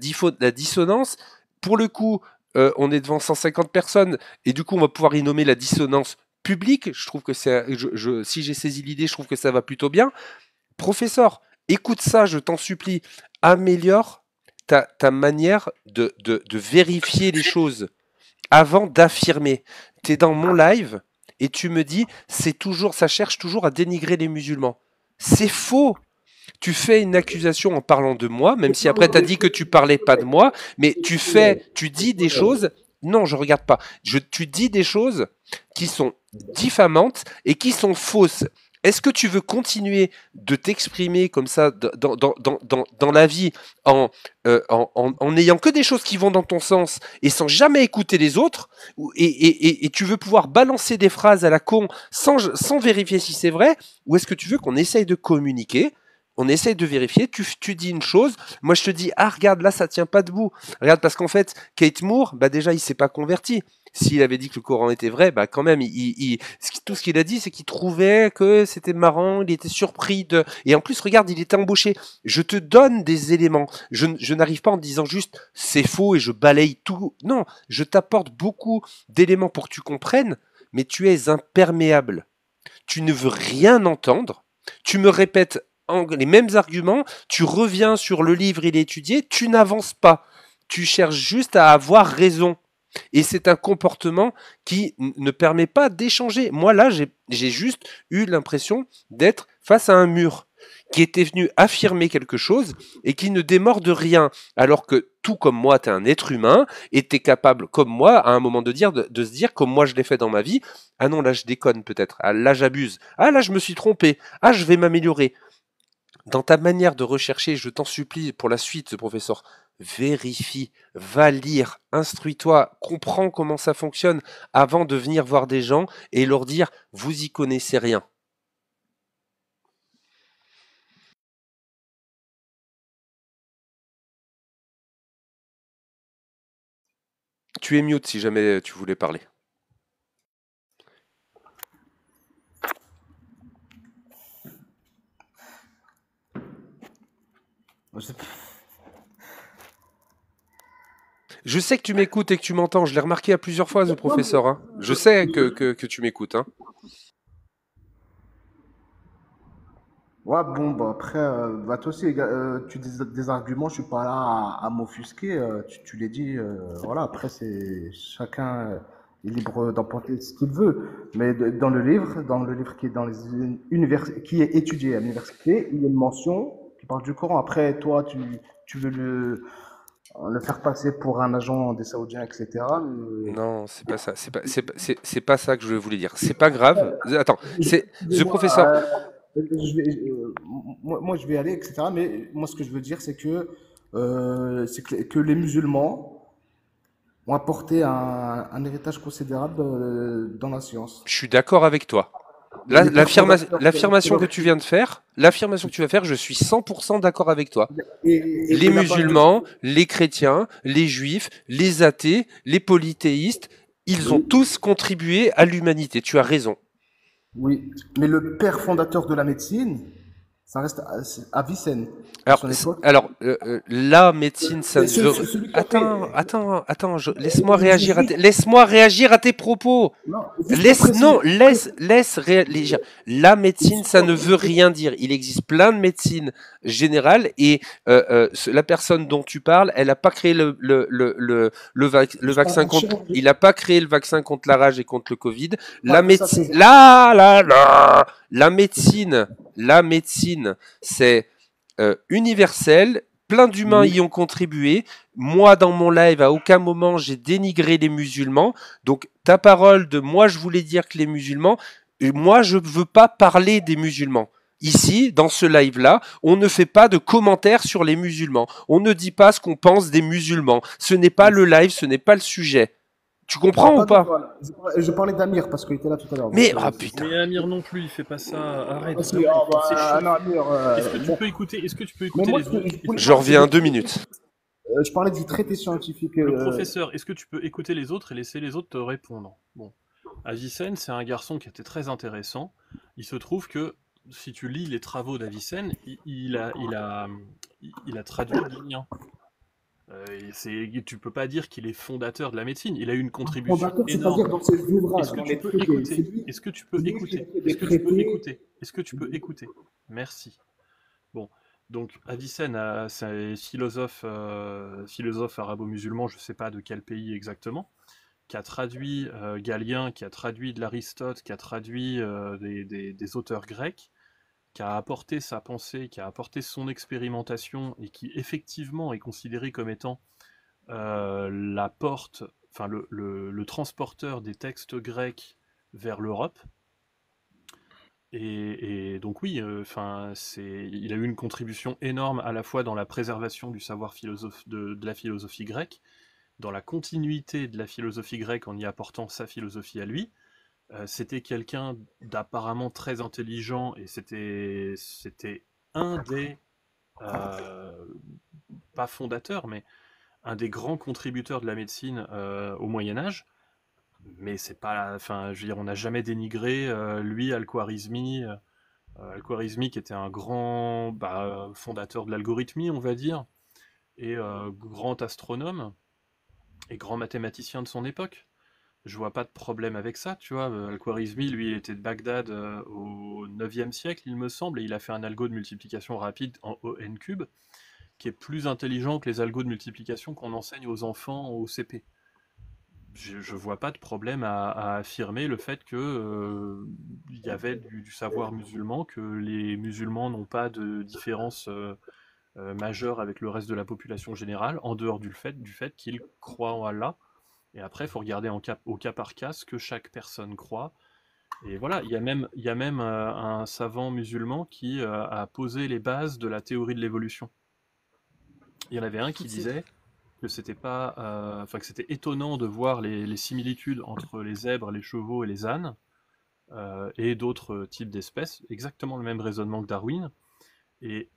dissonance. Pour le coup, on est devant 150 personnes et du coup, on va pouvoir y nommer la dissonance publique. Je trouve que si j'ai saisi l'idée, je trouve que ça va plutôt bien. Professeur, écoute ça, je t'en supplie. Améliore ta manière de vérifier les choses avant d'affirmer. Tu es dans mon live et tu me dis ça cherche toujours à dénigrer les musulmans. C'est faux. Tu fais une accusation en parlant de moi, même si après tu as dit que tu parlais pas de moi, mais tu dis des choses. Non, je regarde pas. Tu dis des choses qui sont diffamantes et qui sont fausses. Est-ce que tu veux continuer de t'exprimer comme ça dans la vie en n'ayant que des choses qui vont dans ton sens et sans jamais écouter les autres et tu veux pouvoir balancer des phrases à la con sans vérifier si c'est vrai? Ou est-ce que tu veux qu'on essaye de communiquer? On essaye de vérifier, tu dis une chose, moi je te dis, ah regarde, là ça tient pas debout. Regarde, parce qu'en fait, Kate Moore, bah déjà il s'est pas converti. S'il avait dit que le Coran était vrai, bah quand même, tout ce qu'il a dit, c'est qu'il trouvait que c'était marrant, il était surpris de... Et en plus, regarde, il était embauché. Je te donne des éléments. Je n'arrive pas en disant juste, c'est faux et je balaye tout. Non, je t'apporte beaucoup d'éléments pour que tu comprennes, mais tu es imperméable. Tu ne veux rien entendre. Tu me répètes les mêmes arguments, tu reviens sur le livre, il est étudié, tu n'avances pas. Tu cherches juste à avoir raison. Et c'est un comportement qui ne permet pas d'échanger. Moi, là, j'ai juste eu l'impression d'être face à un mur qui était venu affirmer quelque chose et qui ne démord de rien. Alors que tout comme moi, tu es un être humain et tu es capable, comme moi, à un moment de se dire, comme moi je l'ai fait dans ma vie, ah non, là je déconne peut-être, ah là j'abuse, ah là je me suis trompé, ah je vais m'améliorer. Dans ta manière de rechercher, je t'en supplie, pour la suite, professeur, vérifie, va lire, instruis-toi, comprends comment ça fonctionne avant de venir voir des gens et leur dire vous y connaissez rien. Tu es mute si jamais tu voulais parler. Je sais que tu m'écoutes et que tu m'entends, je l'ai remarqué à plusieurs fois, ce professeur. Hein. Je sais que tu m'écoutes. Hein. Ouais, bon, bah après, bah toi aussi, tu dis des arguments, je suis pas là à m'offusquer, tu l'as dit, voilà, après, c'est chacun est libre d'emporter ce qu'il veut. Mais dans le livre qui est dans les qui est étudié à l'université, il y a une mention qui parle du Coran. Après, toi, tu veux le faire passer pour un agent des Saoudiens, etc. Non, c'est pas ça. C'est pas ça que je voulais dire. C'est pas grave. Attends, c'est ce Excusez-moi, professeur. moi, je vais y aller, etc. Mais moi, ce que je veux dire, c'est que les musulmans ont apporté un héritage considérable dans la science. Je suis d'accord avec toi. Les pères fondateurs L'affirmation que tu viens de faire, je suis 100% d'accord avec toi. Les la base de- musulmans, les chrétiens, les juifs, les athées, les polythéistes, ils ont Oui, tous contribué à l'humanité. Tu as raison. oui, mais le père fondateur de la médecine, ça reste Avicenne. À Alors, son époque, la médecine, ça c'est ne veut. celui qui a fait. Attends, Je suis. laisse-moi réagir à tes propos. Non, juste pour préciser. Laisse réagir. La médecine, ça ne veut rien dire. Il existe plein de médecines générales et la personne dont tu parles, elle n'a pas créé le vaccin contre. Il n'a pas créé le vaccin contre la rage et contre le Covid. La médecine, la médecine, c'est universel. Plein d'humains y ont contribué. Moi, dans mon live, à aucun moment, j'ai dénigré les musulmans. Donc, ta parole de moi, je voulais dire que les musulmans, moi, je ne veux pas parler des musulmans. Ici, dans ce live-là, on ne fait pas de commentaires sur les musulmans. On ne dit pas ce qu'on pense des musulmans. Ce n'est pas le live, ce n'est pas le sujet. Tu comprends ou pas? Voilà. Je parlais d'Amir parce qu'il était là tout à l'heure. Mais, Donc, ah putain. Mais Amir non plus, il fait pas ça. Arrête. parce que, vraiment, bah, c'est chaud. non, Amir, Est-ce que tu peux écouter mais moi, les autres? Je reviens 2 minutes. je parlais du traité scientifique. Le professeur, est-ce que tu peux écouter les autres et laisser les autres te répondre? Bon. Avicenne, c'est un garçon qui était très intéressant. Il se trouve que si tu lis les travaux d'Avicenne, il a traduit Guignien. Tu peux pas dire qu'il est fondateur de la médecine. Il a eu une contribution Fondateur, énorme. c'est-à-dire dans ses ouvrages, Est-ce que dans tu les peux traités. écouter? C'est lui- Est-ce que tu peux c'est lui qui écouter? a fait des Est-ce que tu peux traités. écouter? Est-ce que tu peux écouter? Merci. Bon, donc Avicenne, c'est un philosophe arabo-musulman, je ne sais pas de quel pays exactement, qui a traduit Galien, qui a traduit de l'Aristote, qui a traduit des auteurs grecs, qui a apporté sa pensée, qui a apporté son expérimentation et qui effectivement est considéré comme étant la porte, enfin le transporteur des textes grecs vers l'Europe. Et donc oui, il a eu une contribution énorme à la fois dans la préservation du savoir de la philosophie grecque, dans la continuité de la philosophie grecque en y apportant sa philosophie à lui. C'était quelqu'un d'apparemment très intelligent et c'était un des, pas fondateurs, mais un des grands contributeurs de la médecine au Moyen-Âge. Mais c'est pas, je veux dire, on n'a jamais dénigré lui, Al-Khwarizmi, Al-Khwarizmi qui était un grand fondateur de l'algorithmie, on va dire, et grand astronome et grand mathématicien de son époque. Je vois pas de problème avec ça, tu vois. Al-Khwarizmi, lui, il était de Bagdad au 9e siècle, il me semble, et il a fait un algo de multiplication rapide en n3, qui est plus intelligent que les algos de multiplication qu'on enseigne aux enfants au CP. Je vois pas de problème à affirmer le fait que il y avait du savoir musulman, que les musulmans n'ont pas de différence majeure avec le reste de la population générale, en dehors du fait qu'ils croient en Allah. Et après, il faut regarder au cas par cas ce que chaque personne croit. Et voilà, il y a même un savant musulman qui a posé les bases de la théorie de l'évolution. Il y en avait un qui Toutes ces... disait que c'était pas, que c'était étonnant de voir les similitudes entre les zèbres, les chevaux et les ânes, et d'autres types d'espèces, exactement le même raisonnement que Darwin, et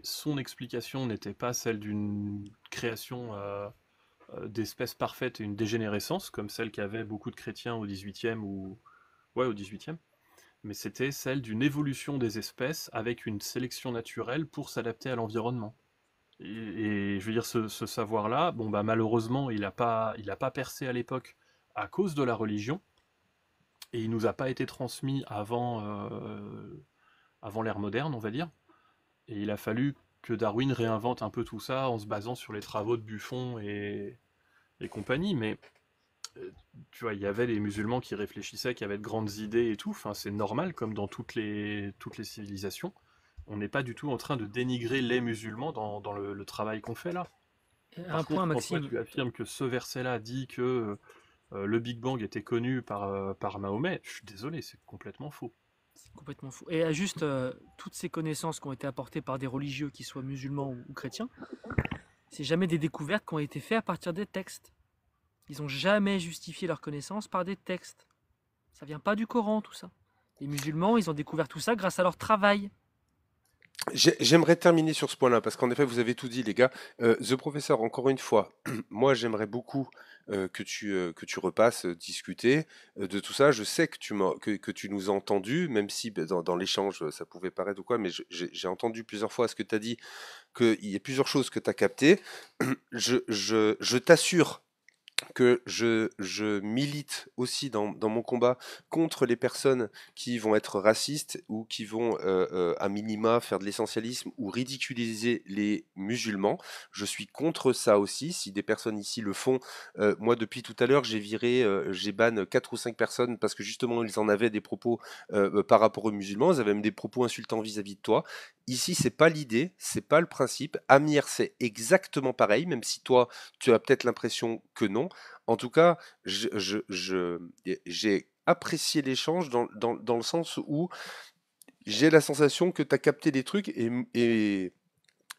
son explication n'était pas celle d'une création d'espèces parfaites et une dégénérescence, comme celle qu'avaient beaucoup de chrétiens au XVIIIe au XVIIIe, mais c'était celle d'une évolution des espèces avec une sélection naturelle pour s'adapter à l'environnement. Et je veux dire, ce savoir-là, bon, bah, malheureusement, il a pas percé à l'époque à cause de la religion, et il nous a pas été transmis avant l'ère moderne, on va dire. Et il a fallu que Darwin réinvente un peu tout ça en se basant sur les travaux de Buffon et compagnie. Mais tu vois, il y avait les musulmans qui réfléchissaient, qui avaient de grandes idées et tout. Enfin, c'est normal, comme dans toutes les civilisations. On n'est pas du tout en train de dénigrer les musulmans dans le travail qu'on fait là. Un Par point, contre, quand toi Maxime. tu affirmes que ce verset-là dit que le Big Bang était connu par Mahomet, je suis désolé, c'est complètement faux. C'est complètement fou. Et juste toutes ces connaissances qui ont été apportées par des religieux, qu'ils soient musulmans ou chrétiens, c'est jamais des découvertes qui ont été faites à partir des textes. Ils n'ont jamais justifié leurs connaissances par des textes. Ça vient pas du Coran, tout ça. Les musulmans, ils ont découvert tout ça grâce à leur travail. J'aimerais terminer sur ce point-là, parce qu'en effet, vous avez tout dit, les gars. The Professor, encore une fois, moi, j'aimerais beaucoup que tu repasses discuter de tout ça. Je sais que que tu nous as entendu, même si dans l'échange, ça pouvait paraître ou quoi, mais j'ai entendu plusieurs fois ce que tu as dit, qu'il y a plusieurs choses que tu as captées. Je t'assure que je milite aussi dans mon combat contre les personnes qui vont être racistes ou qui vont à minima faire de l'essentialisme ou ridiculiser les musulmans. Je suis contre ça aussi. Si des personnes ici le font, moi depuis tout à l'heure j'ai ban 4 ou 5 personnes parce que justement ils en avaient des propos par rapport aux musulmans. Ils avaient même des propos insultants vis-à-vis de toi. Ici, c'est pas l'idée, c'est pas le principe. Amir, c'est exactement pareil, même si toi, tu as peut-être l'impression que non. En tout cas, j'ai apprécié l'échange dans le sens où j'ai la sensation que tu as capté des trucs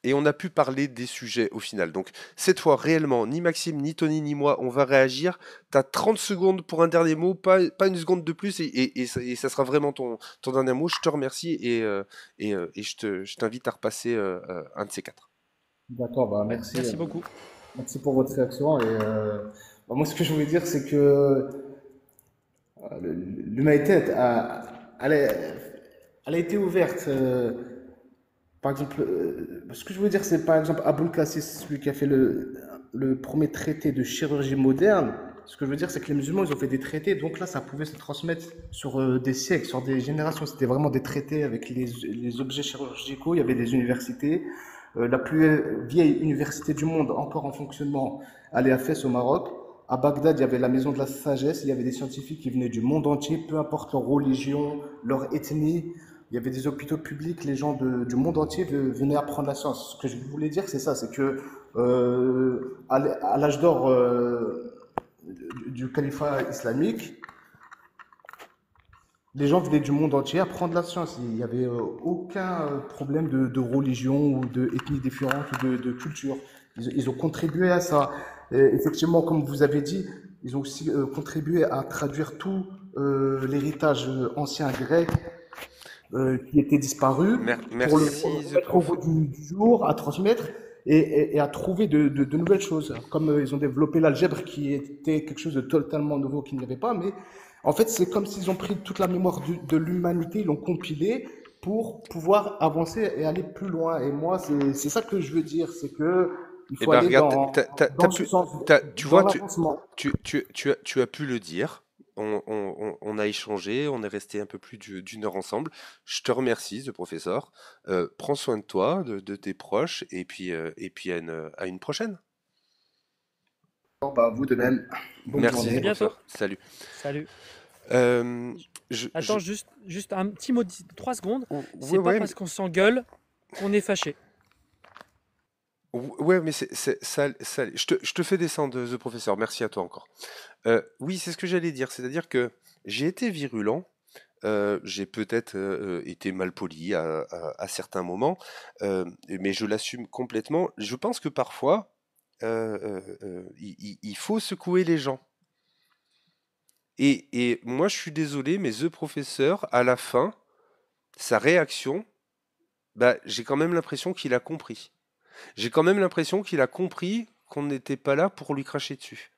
et on a pu parler des sujets au final. Donc, cette fois, réellement, ni Maxime, ni Tony, ni moi, on va réagir. Tu as 30 secondes pour un dernier mot, pas une seconde de plus, et ça sera vraiment ton dernier mot. Je te remercie et je t'invite à repasser un de ces quatre. D'accord, bah merci, Merci beaucoup. merci pour votre réaction. Et bah, moi, ce que je voulais dire, c'est que l'humanité elle a, elle a été ouverte. Par exemple, ce que je veux dire, c'est par exemple Aboul Kassis, celui qui a fait le premier traité de chirurgie moderne. Ce que je veux dire, c'est que les musulmans, ils ont fait des traités, donc là, ça pouvait se transmettre sur des siècles, sur des générations. C'était vraiment des traités avec les objets chirurgicaux. Il y avait des universités. La plus vieille université du monde, encore en fonctionnement, elle est à Fès au Maroc. À Bagdad, il y avait la maison de la sagesse. Il y avait des scientifiques qui venaient du monde entier, peu importe leur religion, leur ethnie. Il y avait des hôpitaux publics, les gens du monde entier venaient apprendre la science. Ce que je voulais dire, c'est ça, c'est que à l'âge d'or du califat islamique, les gens venaient du monde entier apprendre la science. Il n'y avait aucun problème de religion ou d'ethnie différente ou de culture. Ils ont contribué à ça. Et effectivement, comme vous avez dit, ils ont aussi contribué à traduire tout l'héritage ancien grec qui était disparu pour le Merci, The mettre au Prof. goût du jour, à transmettre et à trouver de nouvelles choses. Comme ils ont développé l'algèbre qui était quelque chose de totalement nouveau qu'il n'y avait pas, mais en fait, c'est comme s'ils ont pris toute la mémoire de l'humanité, ils l'ont compilée pour pouvoir avancer et aller plus loin. Et moi, c'est ça que je veux dire, c'est que il Eh faut ben aller regarde, dans ce sens, tu dans vois, l'avancement. tu as pu le dire. On a échangé, on est resté un peu plus d'une heure ensemble. Je te remercie, The Professor. Prends soin de toi, de tes proches, et puis à une prochaine. Bon, bah, vous de même. Bonne Merci, journée. The Professor. Salut. Salut. Euh, Attends, juste un petit mot, 3 secondes. C'est ouais, pas ouais, parce qu'on s'engueule qu'on est fâché. ouais, mais ça, je te fais descendre, The Professor. Merci à toi encore. Oui, c'est ce que j'allais dire. C'est-à-dire que j'ai été virulent J'ai peut-être été malpoli à certains moments, mais je l'assume complètement. Je pense que parfois, il faut secouer les gens. Et moi, je suis désolé, mais The Professeur, à la fin, sa réaction, bah, j'ai quand même l'impression qu'il a compris. J'ai quand même l'impression qu'il a compris qu'on n'était pas là pour lui cracher dessus.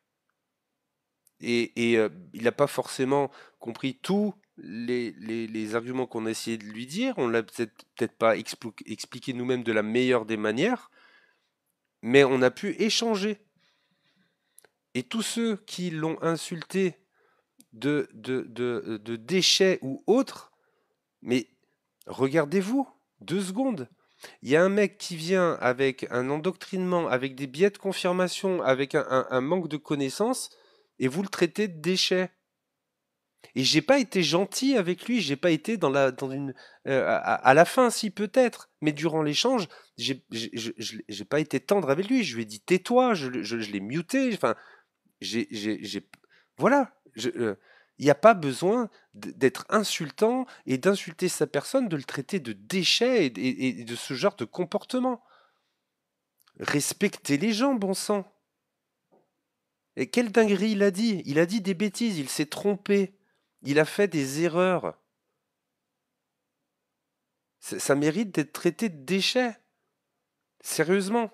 Et il n'a pas forcément compris tous les arguments qu'on a essayé de lui dire. On l'a peut-être pas expliqué nous-mêmes de la meilleure des manières, mais on a pu échanger. Et tous ceux qui l'ont insulté de déchets ou autres, mais regardez-vous, 2 secondes. Il y a un mec qui vient avec un endoctrinement, avec des biais de confirmation, avec un manque de connaissances, et vous le traitez de déchet. Et j'ai pas été gentil avec lui, j'ai pas été dans une à la fin si peut-être, mais durant l'échange, j'ai pas été tendre avec lui. Je lui ai dit tais-toi, je l'ai muté. Enfin, voilà. Il n'y a pas besoin d'être insultant et d'insulter sa personne, de le traiter de déchet et de ce genre de comportement. Respectez les gens, bon sang. Et quelle dinguerie il a dit? Il a dit des bêtises, il s'est trompé. Il a fait des erreurs. Ça mérite d'être traité de déchet. Sérieusement.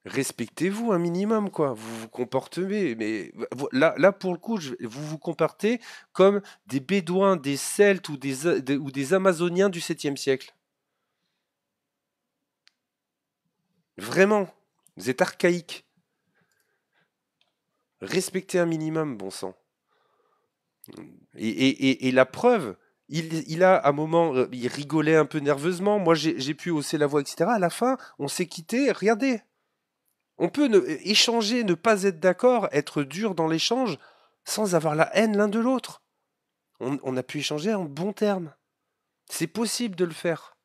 Respectez-vous un minimum, quoi. Vous vous comportez, mais là pour le coup, vous vous comportez comme des Bédouins, des Celtes ou des Amazoniens du 7e siècle. Vraiment. Vous êtes archaïque. Respectez un minimum, bon sang. Et la preuve, il a à un moment, il rigolait un peu nerveusement. Moi, j'ai pu hausser la voix, etc. À la fin, on s'est quitté. Regardez, on peut échanger, ne pas être d'accord, être dur dans l'échange, sans avoir la haine l'un de l'autre. On a pu échanger en bons termes. C'est possible de le faire.